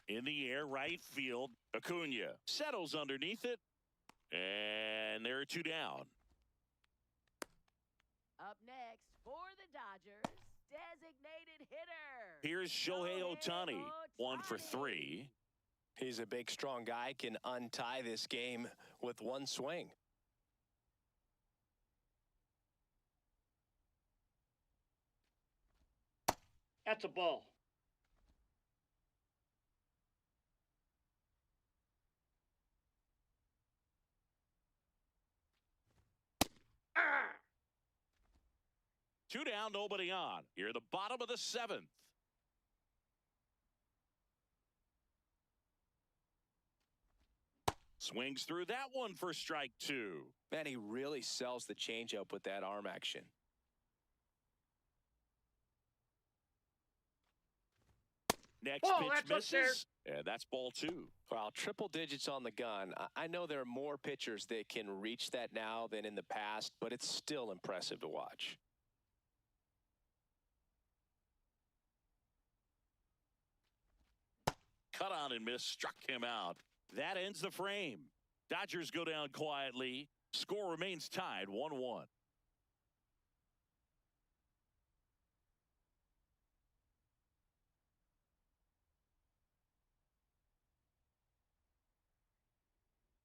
In the air, right field. Acuna settles underneath it. And there are 2 down. Up next for the Dodgers, designated hitter. Here's Shohei Ohtani, 1 for 3. He's a big, strong guy, can untie this game with 1 swing. That's a ball. Two down, nobody on. Here, the bottom of the 7th. Swings through that one for strike two. Man, he really sells the changeup with that arm action. Next Ball, pitch that's upstairs. misses, and that's ball two. Wow, triple digits on the gun. I know there are more pitchers that can reach that now than in the past, but it's still impressive to watch. Cut on and miss, struck him out. That ends the frame. Dodgers go down quietly. Score remains tied 1-1.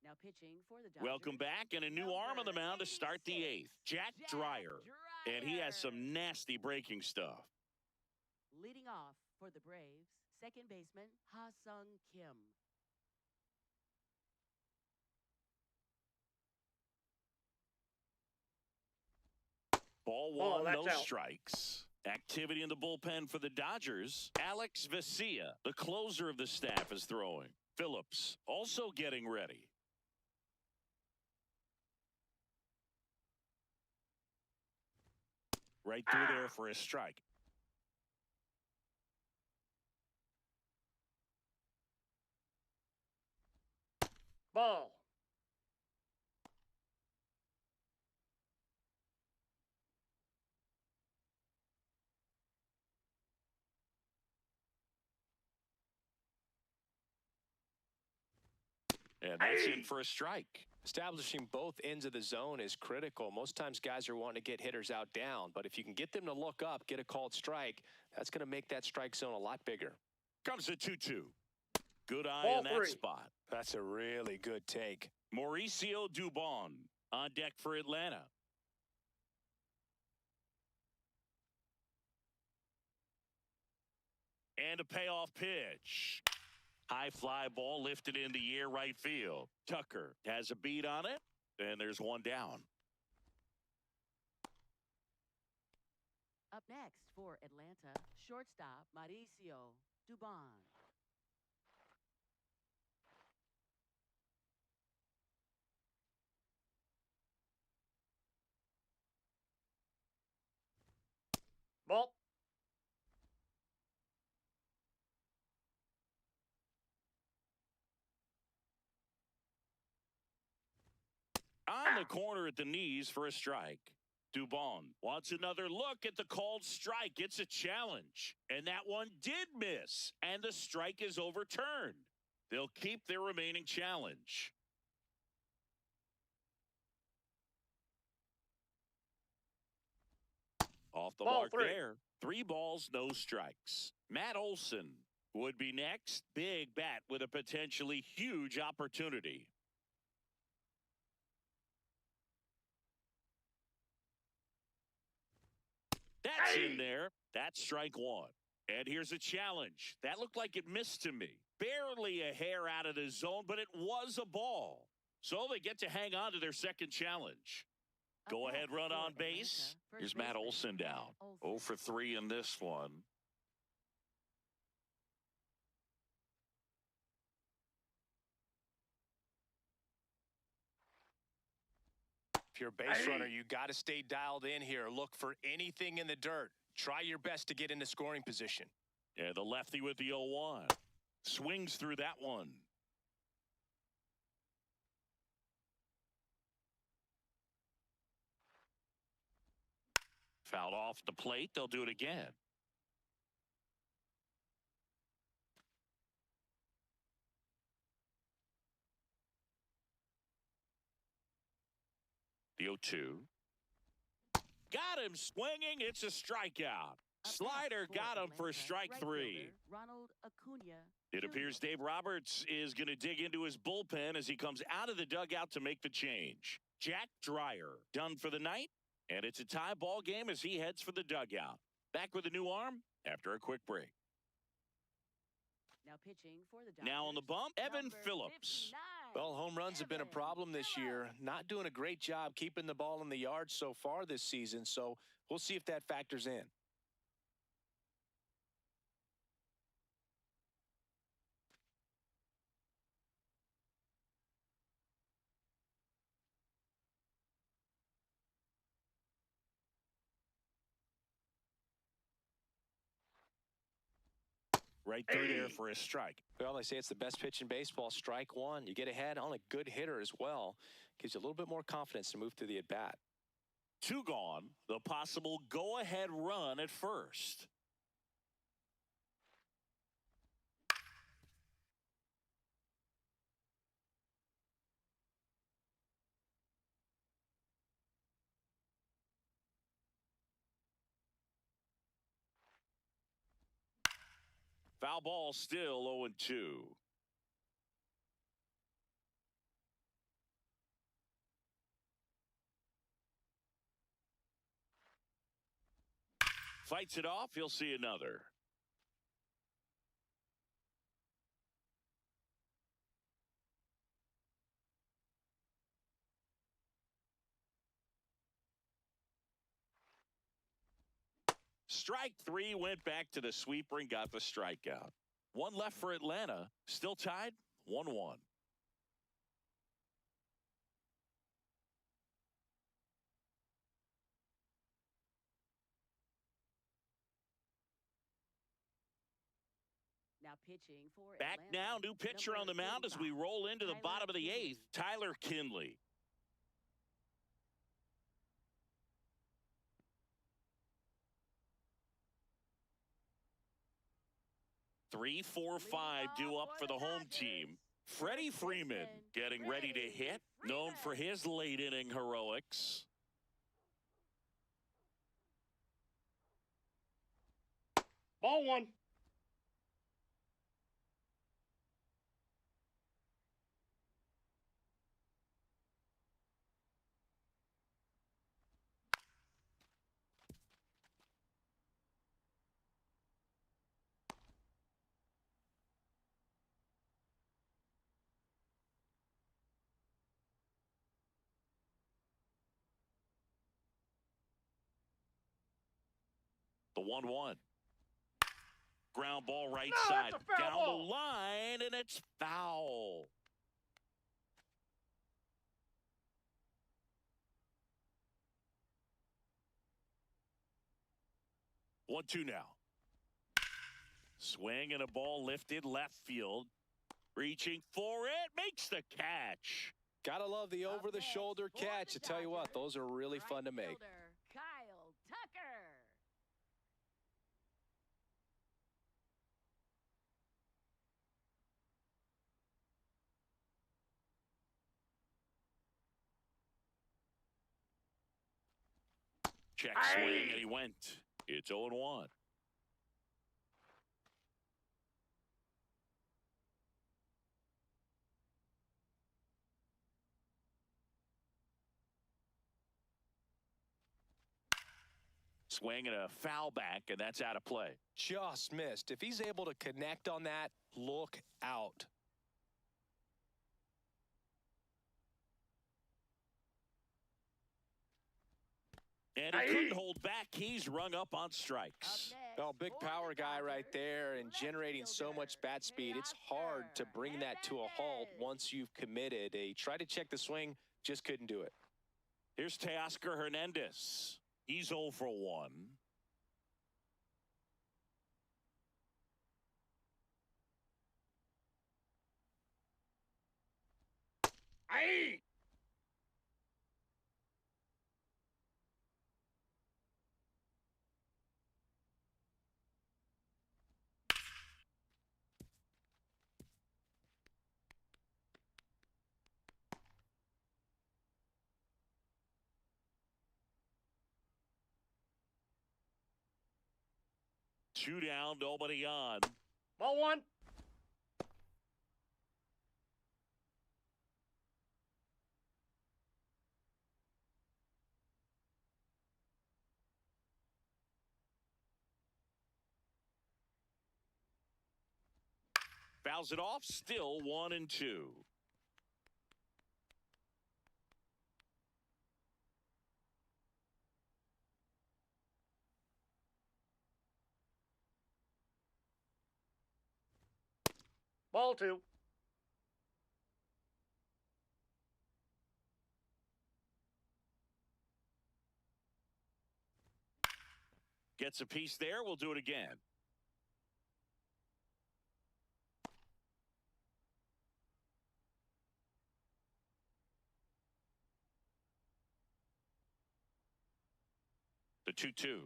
Now pitching for the Dodgers. Welcome back, and a new arm on the mound to start the eighth. Jack Dreyer. And he has some nasty breaking stuff. Leading off for the Braves, second baseman Ha-Sung Kim. Ball Oh, one, that's no out. strikes. Activity in the bullpen for the Dodgers. Alex Vesia, the closer of the staff, is throwing. Phillips also getting ready. Right through there for a strike. Ball. And that's in for a strike. Establishing both ends of the zone is critical. Most times guys are wanting to get hitters out down, but if you can get them to look up, get a called strike, that's going to make that strike zone a lot bigger. Comes the 2-2. Good eye Ball in that three. spot. That's a really good take. Mauricio Dubon on deck for Atlanta. And a payoff pitch. High fly ball lifted in the air right field. Tucker has a beat on it, and there's one down. Up next for Atlanta, shortstop Mauricio Dubon. Ball. On the corner at the knees for a strike. Dubon wants another look at the called strike. It's a challenge. And that one did miss. And the strike is overturned. They'll keep their remaining challenge. Off the Ball mark three. there. 3 balls, no strikes. Matt Olson would be next. Big bat with a potentially huge opportunity. That's in there. That's strike one. And here's a challenge. That looked like it missed to me. Barely a hair out of the zone, but it was a ball. So they get to hang on to their second challenge. Go ahead, run on base. Here's Matt Olson down. 0 for 3 in this one. If you're a base runner, you got to stay dialed in here. Look for anything in the dirt. Try your best to get into scoring position. And the lefty with the 0-1. Swings through that one. Fouled off the plate. They'll do it again. The 0-2. Got him swinging. It's a strikeout. Slider got him for strike three. Ronald Acuna. It appears Dave Roberts is going to dig into his bullpen as he comes out of the dugout to make the change. Jack Dreyer done for the night, and it's a tie ball game as he heads for the dugout. Back with a new arm after a quick break. Now pitching for the Dodgers. Now on the bump, Evan number Phillips. 59, Well, home runs have been a Evan problem this year. Phillips. Not doing a great job keeping the ball in the yard so far this season, so we'll see if that factors in. Right through there for a strike. Well, they say it's the best pitch in baseball. Strike one. You get ahead on a good hitter as well. Gives you a little bit more confidence to move through the at-bat. 2 gone. The possible go-ahead run at first. Foul ball, still 0-2. Fights it off. He'll see another. Strike 3, went back to the sweeper and got the strikeout. 1 left for Atlanta. Still tied 1-1. Now pitching for Back Atlanta, now, new pitcher on the mound as we roll into the bottom of the 8th, Tyler Kinley. Three, 4, 5 due up for the home team. Freddie Freeman getting ready to hit, known for his late inning heroics. Ball 1. The 1-1. Ground ball right No, side. that's a foul Down ball. the line, and it's foul. One, 2 now. Swing and a ball lifted left field. Reaching for it, makes the catch. Gotta love the over-the-shoulder catch. I tell you what, those are really fun to make. Kyle Tucker. Check swing, and he went. It's 0-1. Swing and a foul back, and that's out of play. Just missed. If he's able to connect on that, look out. And he couldn't hold back. He's rung up on strikes. Oh, big power guy right there and generating so much bat speed. It's hard to bring that to a halt once you've committed. He tried to check the swing, just couldn't do it. Here's Teoscar Hernandez. He's 0 for 1. Aye. Two down, nobody on. Ball 1. Fouls it off, still 1-2. Ball 2. Gets a piece there. We'll do it again. The 2-2.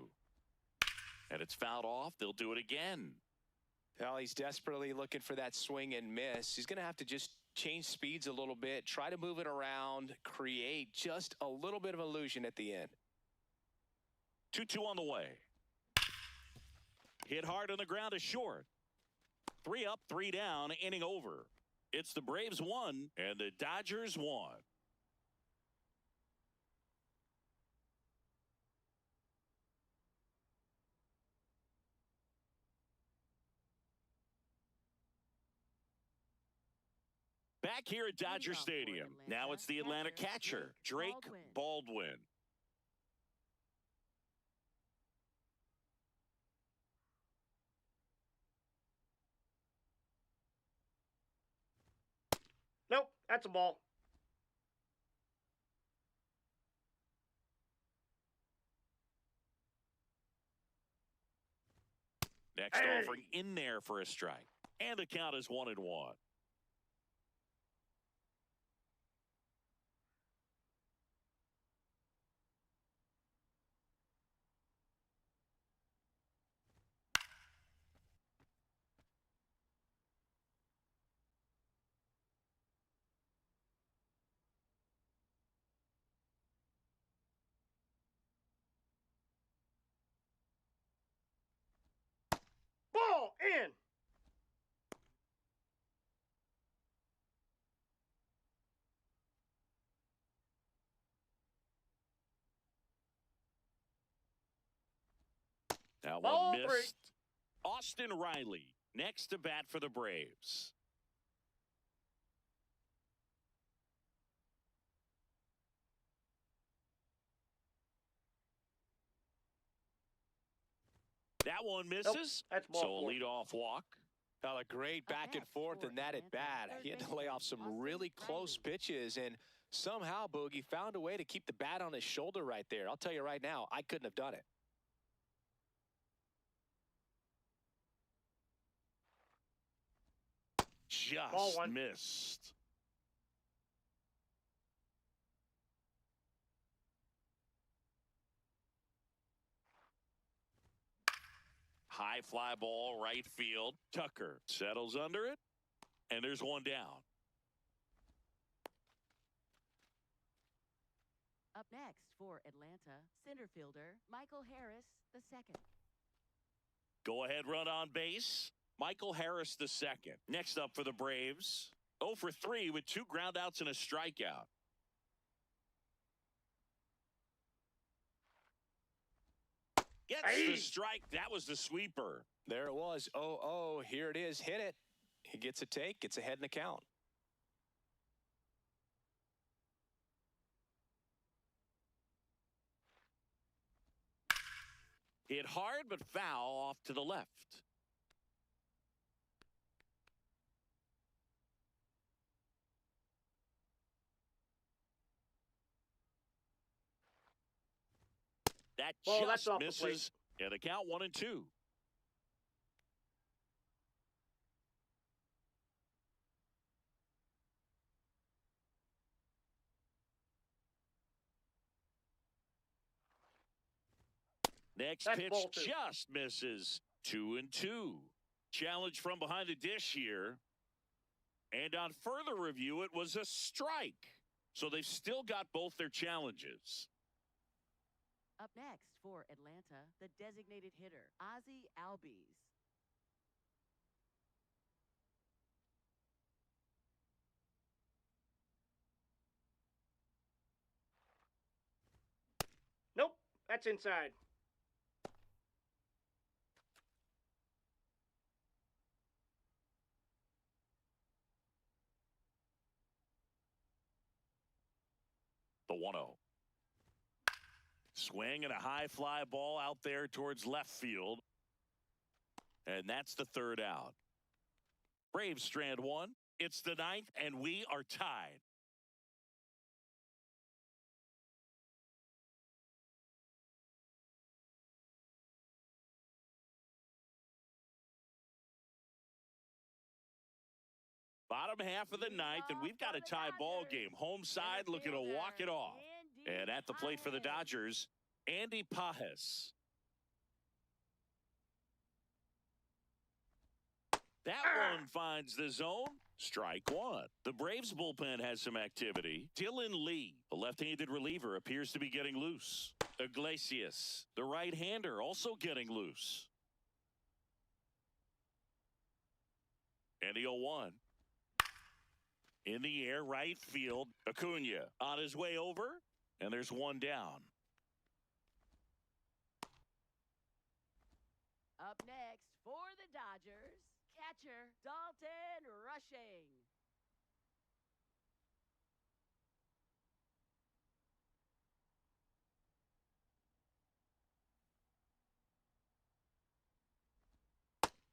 And it's fouled off. They'll do it again. Well, he's desperately looking for that swing and miss. He's going to have to just change speeds a little bit, try to move it around, create just a little bit of illusion at the end. 2-2 on the way. Hit hard on the ground is short. 3 up, 3 down, inning over. It's the Braves 1 and the Dodgers 1. Back here at Dodger Stadium. Now it's the Atlanta catcher, Drake Baldwin. Nope, that's a ball. Next offering in there for a strike. And the count is 1-1. Ball in. That Ball one missed. 3. Austin Riley next to bat for the Braves. That one misses. Nope, that's ball so a 4. leadoff walk. Well, a great back and forth in that at bat. He had to lay off some really close pitches, and somehow Boogie found a way to keep the bat on his shoulder right there. I'll tell you right now, I couldn't have done it. Just missed. High fly ball, right field. Tucker settles under it, and there's one down. Up next for Atlanta, center fielder Michael Harris II. Go ahead, run on base. Michael Harris II. Next up for the Braves, 0 for 3 with 2 groundouts and a strikeout. Gets the strike. That was the sweeper. There it was. 0-0. Here it is. Hit it. He gets a take. Gets ahead in the count. Hit hard but foul off to the left. That just misses. And the count 1-2. Next pitch just misses. 2-2. Challenge from behind the dish here. And on further review, it was a strike. So they've still got both their challenges. Up next for Atlanta, the designated hitter, Ozzie Albies. Nope, that's inside. The 1-0. Swing and a high fly ball out there towards left field. And that's the third out. Braves strand 1. It's the 9th, and we are tied. Bottom half of the 9th, and we've got a tie ball game. Home side looking to walk it off. And at the plate for the Dodgers, Andy Pajes. That one finds the zone. Strike one. The Braves bullpen has some activity. Dylan Lee, the left-handed reliever, appears to be getting loose. Iglesias, the right-hander, also getting loose. And the 0-1. In the air, right field. Acuna on his way over, and there's one down. Up next for the Dodgers, catcher Dalton Rushing.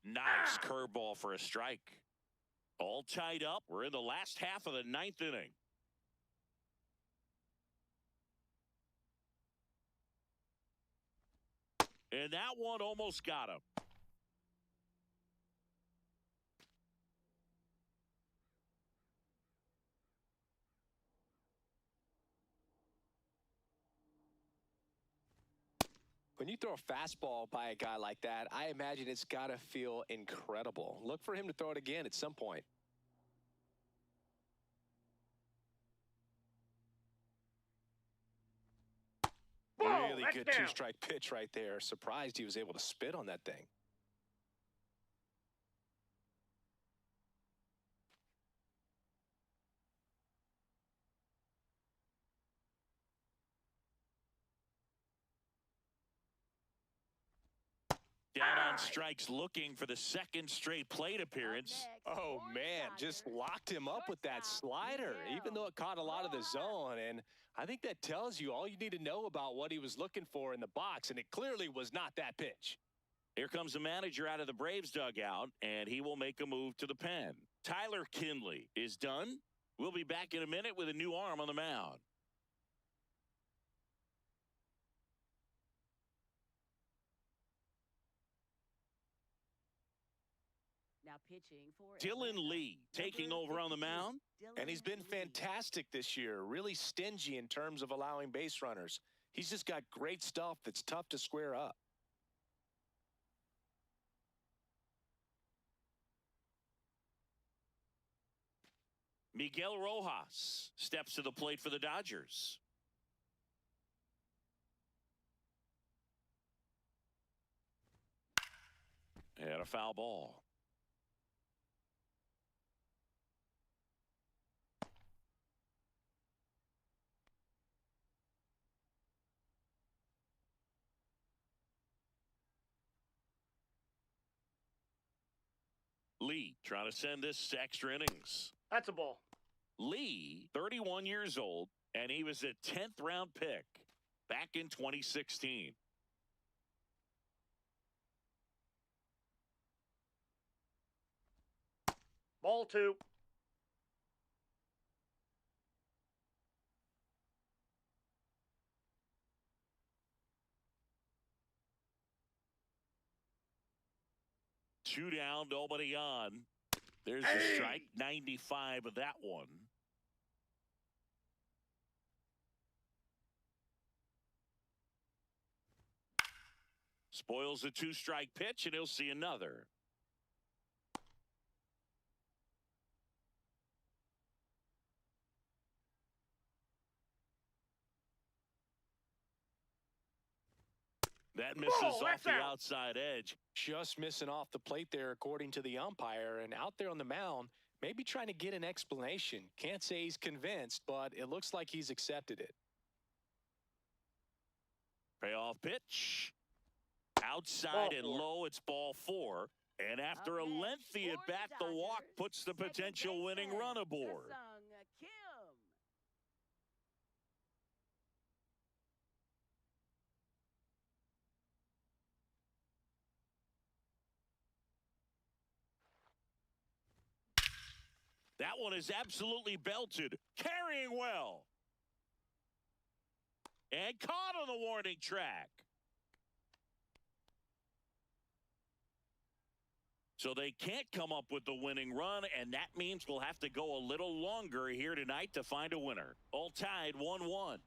Nice curveball for a strike. All tied up. We're in the last half of the ninth inning. And that one almost got him. When you throw a fastball by a guy like that, I imagine it's got to feel incredible. Look for him to throw it again at some point. Ball, Really that's good down. two-strike pitch right there. Surprised he was able to spit on that thing. Down on strikes, looking for the second straight plate appearance. Oh, man, just locked him up with that slider, even though it caught a lot of the zone. And I think that tells you all you need to know about what he was looking for in the box, and it clearly was not that pitch. Here comes the manager out of the Braves dugout, and he will make a move to the pen. Tyler Kinley is done. We'll be back in a minute with a new arm on the mound. Now pitching for Dylan Atlanta, Lee taking number over on the 52, mound. And he's been Dylan Lee. fantastic this year, really stingy in terms of allowing base runners. He's just got great stuff that's tough to square up. Miguel Rojas steps to the plate for the Dodgers. And a foul ball. Lee trying to send this to extra innings. That's a ball. Lee, 31 years old, and he was a 10th round pick back in 2016. Ball two. Two down, nobody on. There's Hey! the strike, 95 of that one. Spoils the two-strike pitch, and he'll see another. That misses Ball, off that's the out. outside edge. Just missing off the plate there, according to the umpire. And out there on the mound, maybe trying to get an explanation. Can't say he's convinced, but it looks like he's accepted it. Payoff pitch. Outside Ball and four. low, it's ball four. And after a Up next lengthy for at bat, the the walk Dodgers, puts the second potential winning baseman, run aboard. Sung Kim. That one is absolutely belted, carrying well. And caught on the warning track. So they can't come up with the winning run, and that means we'll have to go a little longer here tonight to find a winner. All tied 1-1.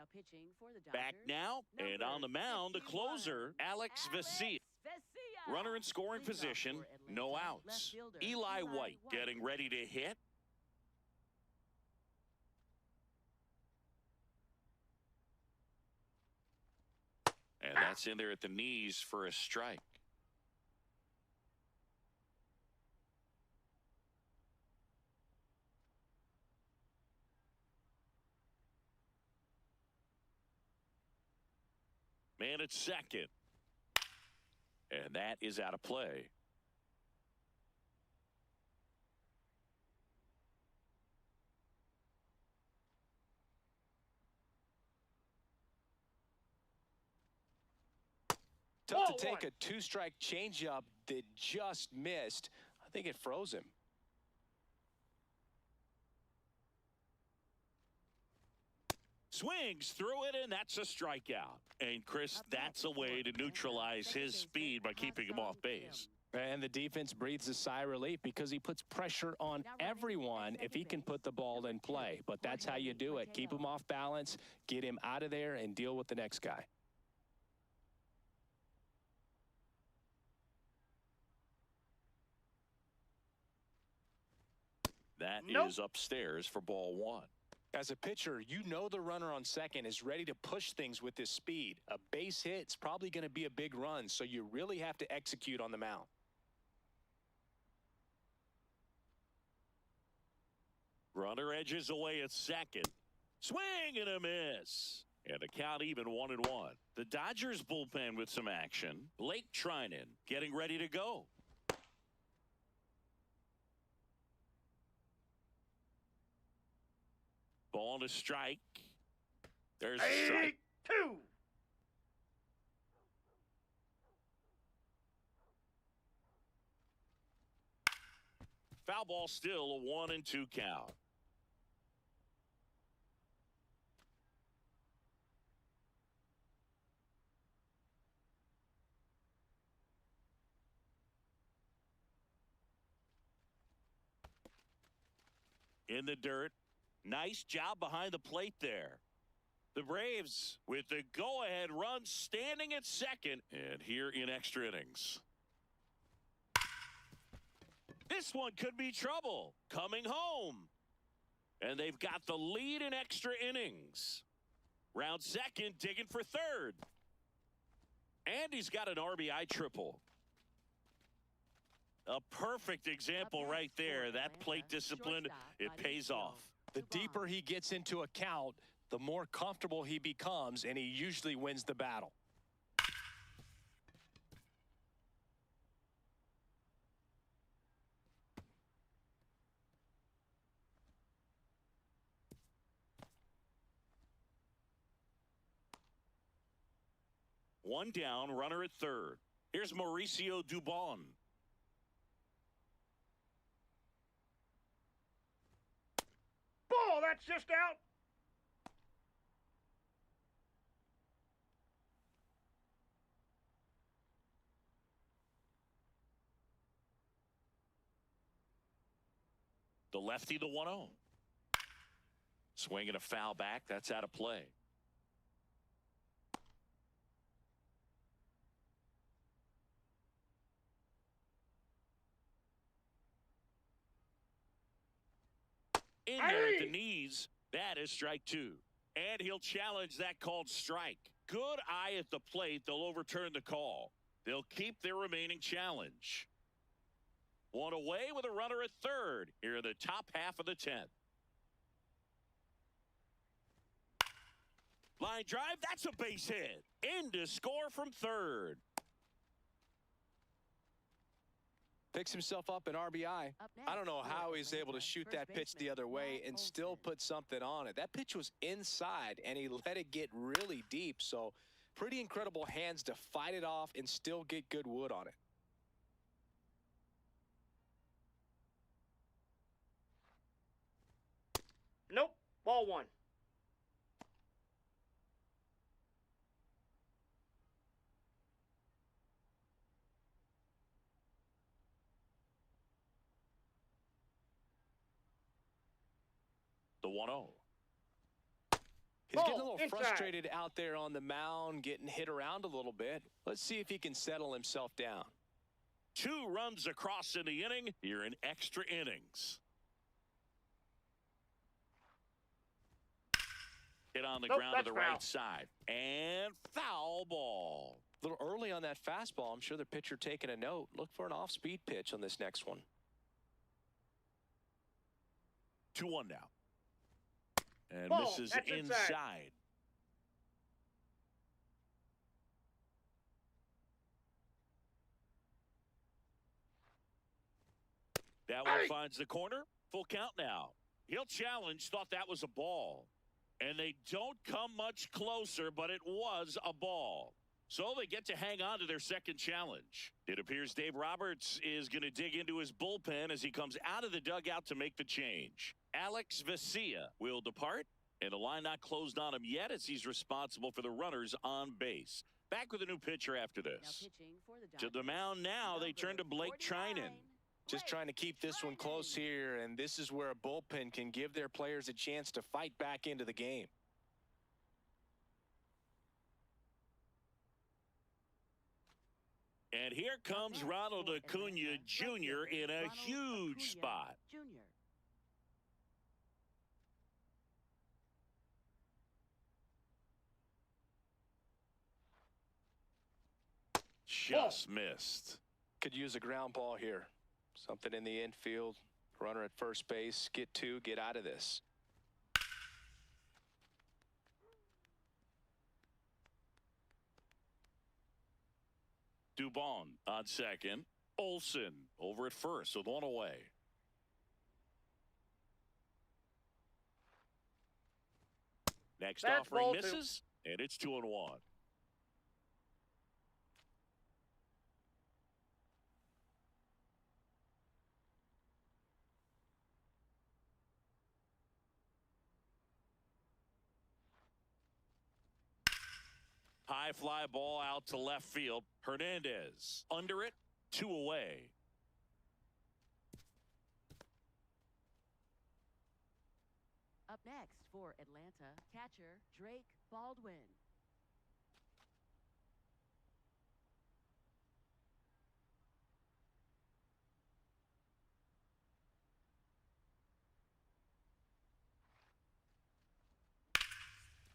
Now pitching for the Dodgers. Back now, and on the mound, the 51, closer, Alex Vesia. Runner in scoring Leads off position, for Atlanta, no left outs. fielder, Eli White getting ready to hit. And that's in there at the knees for a strike. Man at second. And that is out of play. Tough to take a two-strike changeup that just missed. I think it froze him. Swings through it, and that's a strikeout. And, Chris, that's a way to neutralize his speed by keeping him off base. And the defense breathes a sigh of relief because he puts pressure on everyone if he can put the ball in play. But that's how you do it. Keep him off balance, get him out of there, and deal with the next guy. That is upstairs for ball one. As a pitcher, you know the runner on second is ready to push things with his speed. A base hit's probably going to be a big run, so you really have to execute on the mound. Runner edges away at second. Swing and a miss. And the count even 1-1. The Dodgers bullpen with some action. Blake Trinan getting ready to go. Ball to strike. There's a strike. 2. Foul ball, still a 1-2 count. In the dirt. Nice job behind the plate there. The Braves with the go-ahead run standing at second and here in extra innings. This one could be trouble. Coming home. And they've got the lead in extra innings. Round second, digging for third. And he's got an RBI triple. A perfect example right there. That plate discipline, it pays off. The deeper he gets into a count, the more comfortable he becomes, and he usually wins the battle. One down, runner at third. Here's Mauricio Dubon. Ball, that's just out. The lefty, the 1-0. Swinging a foul back. That's out of play. In there at the knees. That is strike 2. And he'll challenge that called strike. Good eye at the plate. They'll overturn the call. They'll keep their remaining challenge. One away with a runner at third here in the top half of the 10th. Line drive, that's a base hit. In to score from third. Picks himself up an RBI. I don't know how he's able to shoot that pitch the other way and still put something on it. That pitch was inside, and he let it get really deep. So pretty incredible hands to fight it off and still get good wood on it. Nope. Ball 1. The 1-0. He's getting a little Inside. frustrated out there on the mound, getting hit around a little bit. Let's see if he can settle himself down. 2 runs across in the inning here in extra innings. Hit on the ground to the right side. And foul ball. A little early on that fastball. I'm sure the pitcher taking a note. Look for an off-speed pitch on this next one. 2-1 now. And Ball. misses That's inside. That one finds the corner. Full count now. He'll challenge. Thought that was a ball. And they don't come much closer, but it was a ball. So they get to hang on to their second challenge. It appears Dave Roberts is going to dig into his bullpen as he comes out of the dugout to make the change. Alex Vesia will depart, and the line not closed on him yet as he's responsible for the runners on base. Back with a new pitcher after this. To the mound now, they turn to Blake Trinan. Just trying to keep this one close here, and this is where a bullpen can give their players a chance to fight back into the game. And here comes Ronald Acuna Jr. in a huge spot. Just missed. Could use a ground ball here. Something in the infield. Runner at first base. Get 2. Get out of this. Dubon on second. Olsen over at first with 1 away. Next offering misses, and it's 2-1. High fly ball out to left field. Hernandez under it, 2 away. Up next for Atlanta, catcher Drake Baldwin.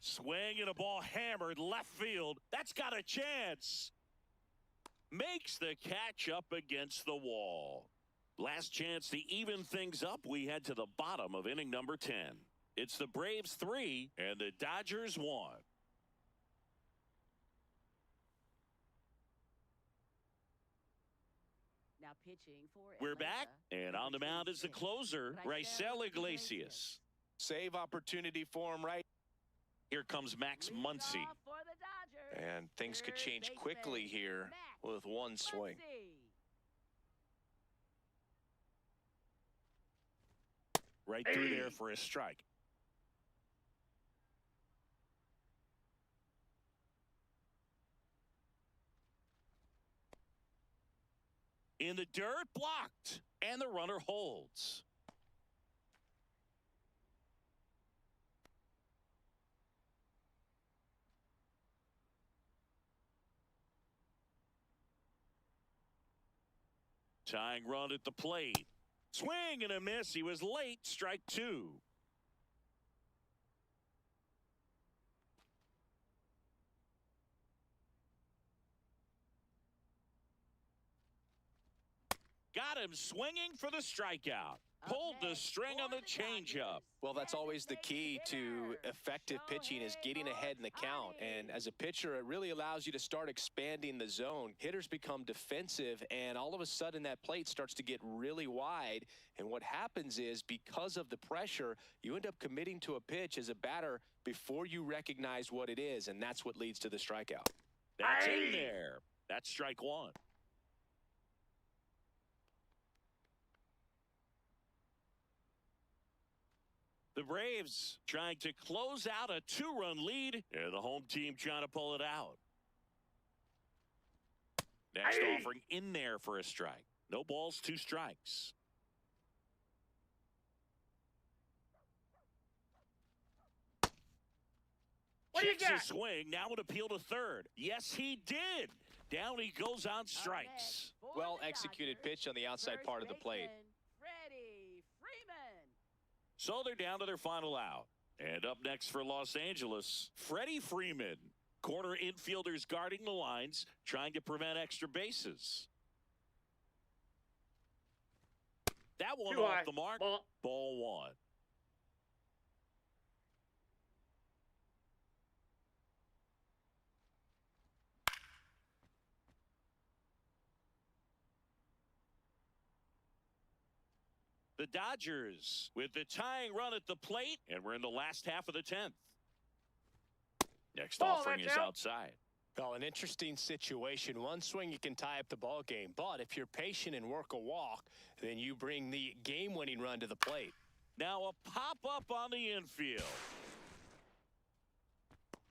Swing and a ball hammered left field. That's got a chance. Makes the catch up against the wall. Last chance to even things up. We head to the bottom of inning number 10. It's the Braves 3 and the Dodgers 1. Now pitching for We're Atlanta, back, and on the mound is the closer, Raisel Iglesias. Save opportunity for him right. Here comes Max Muncy. And things could change quickly here with one swing. Right through there for a strike. In the dirt, blocked, and the runner holds. Tying run at the plate. Swing and a miss. He was late. Strike 2. Got him swinging for the strikeout. Pulled the string on the changeup. Well, that's always the key to effective pitching is getting ahead in the count. And as a pitcher, it really allows you to start expanding the zone. Hitters become defensive, and all of a sudden that plate starts to get really wide. And what happens is because of the pressure, you end up committing to a pitch as a batter before you recognize what it is, and that's what leads to the strikeout. That's in there. That's strike 1. The Braves trying to close out a 2-run lead, and the home team trying to pull it out. Next offering in there for a strike. No balls, 2 strikes. What do you Checks got? his swing. Now an appeal to third. Yes, he did. Down he goes on strikes. Well executed pitch on the outside part of the plate. Freddie Freeman. So they're down to their final out. And up next for Los Angeles, Freddie Freeman. Corner infielders guarding the lines, trying to prevent extra bases. That one Too off high. the mark. Ball one. The Dodgers with the tying run at the plate, and we're in the last half of the 10th. Next offering is outside. Well, an interesting situation. One swing, you can tie up the ball game. But if you're patient and work a walk, then you bring the game-winning run to the plate. Now a pop-up on the infield.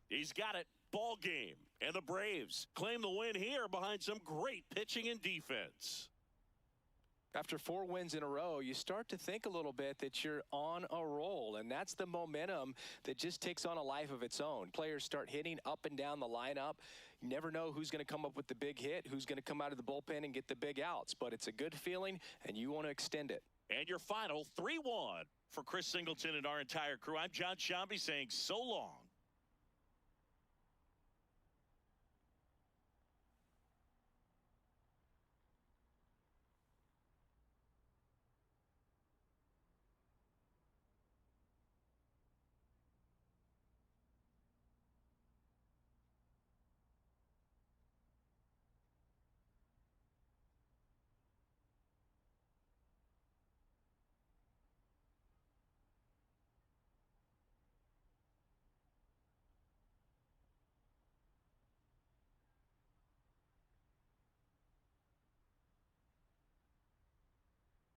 He's got it. Ball game. And the Braves claim the win here behind some great pitching and defense. After 4 wins in a row, you start to think a little bit that you're on a roll, and that's the momentum that just takes on a life of its own. Players start hitting up and down the lineup. You never know who's going to come up with the big hit, who's going to come out of the bullpen and get the big outs, but it's a good feeling, and you want to extend it. And your final 3-1 for Chris Singleton and our entire crew. I'm John Shambi saying so long.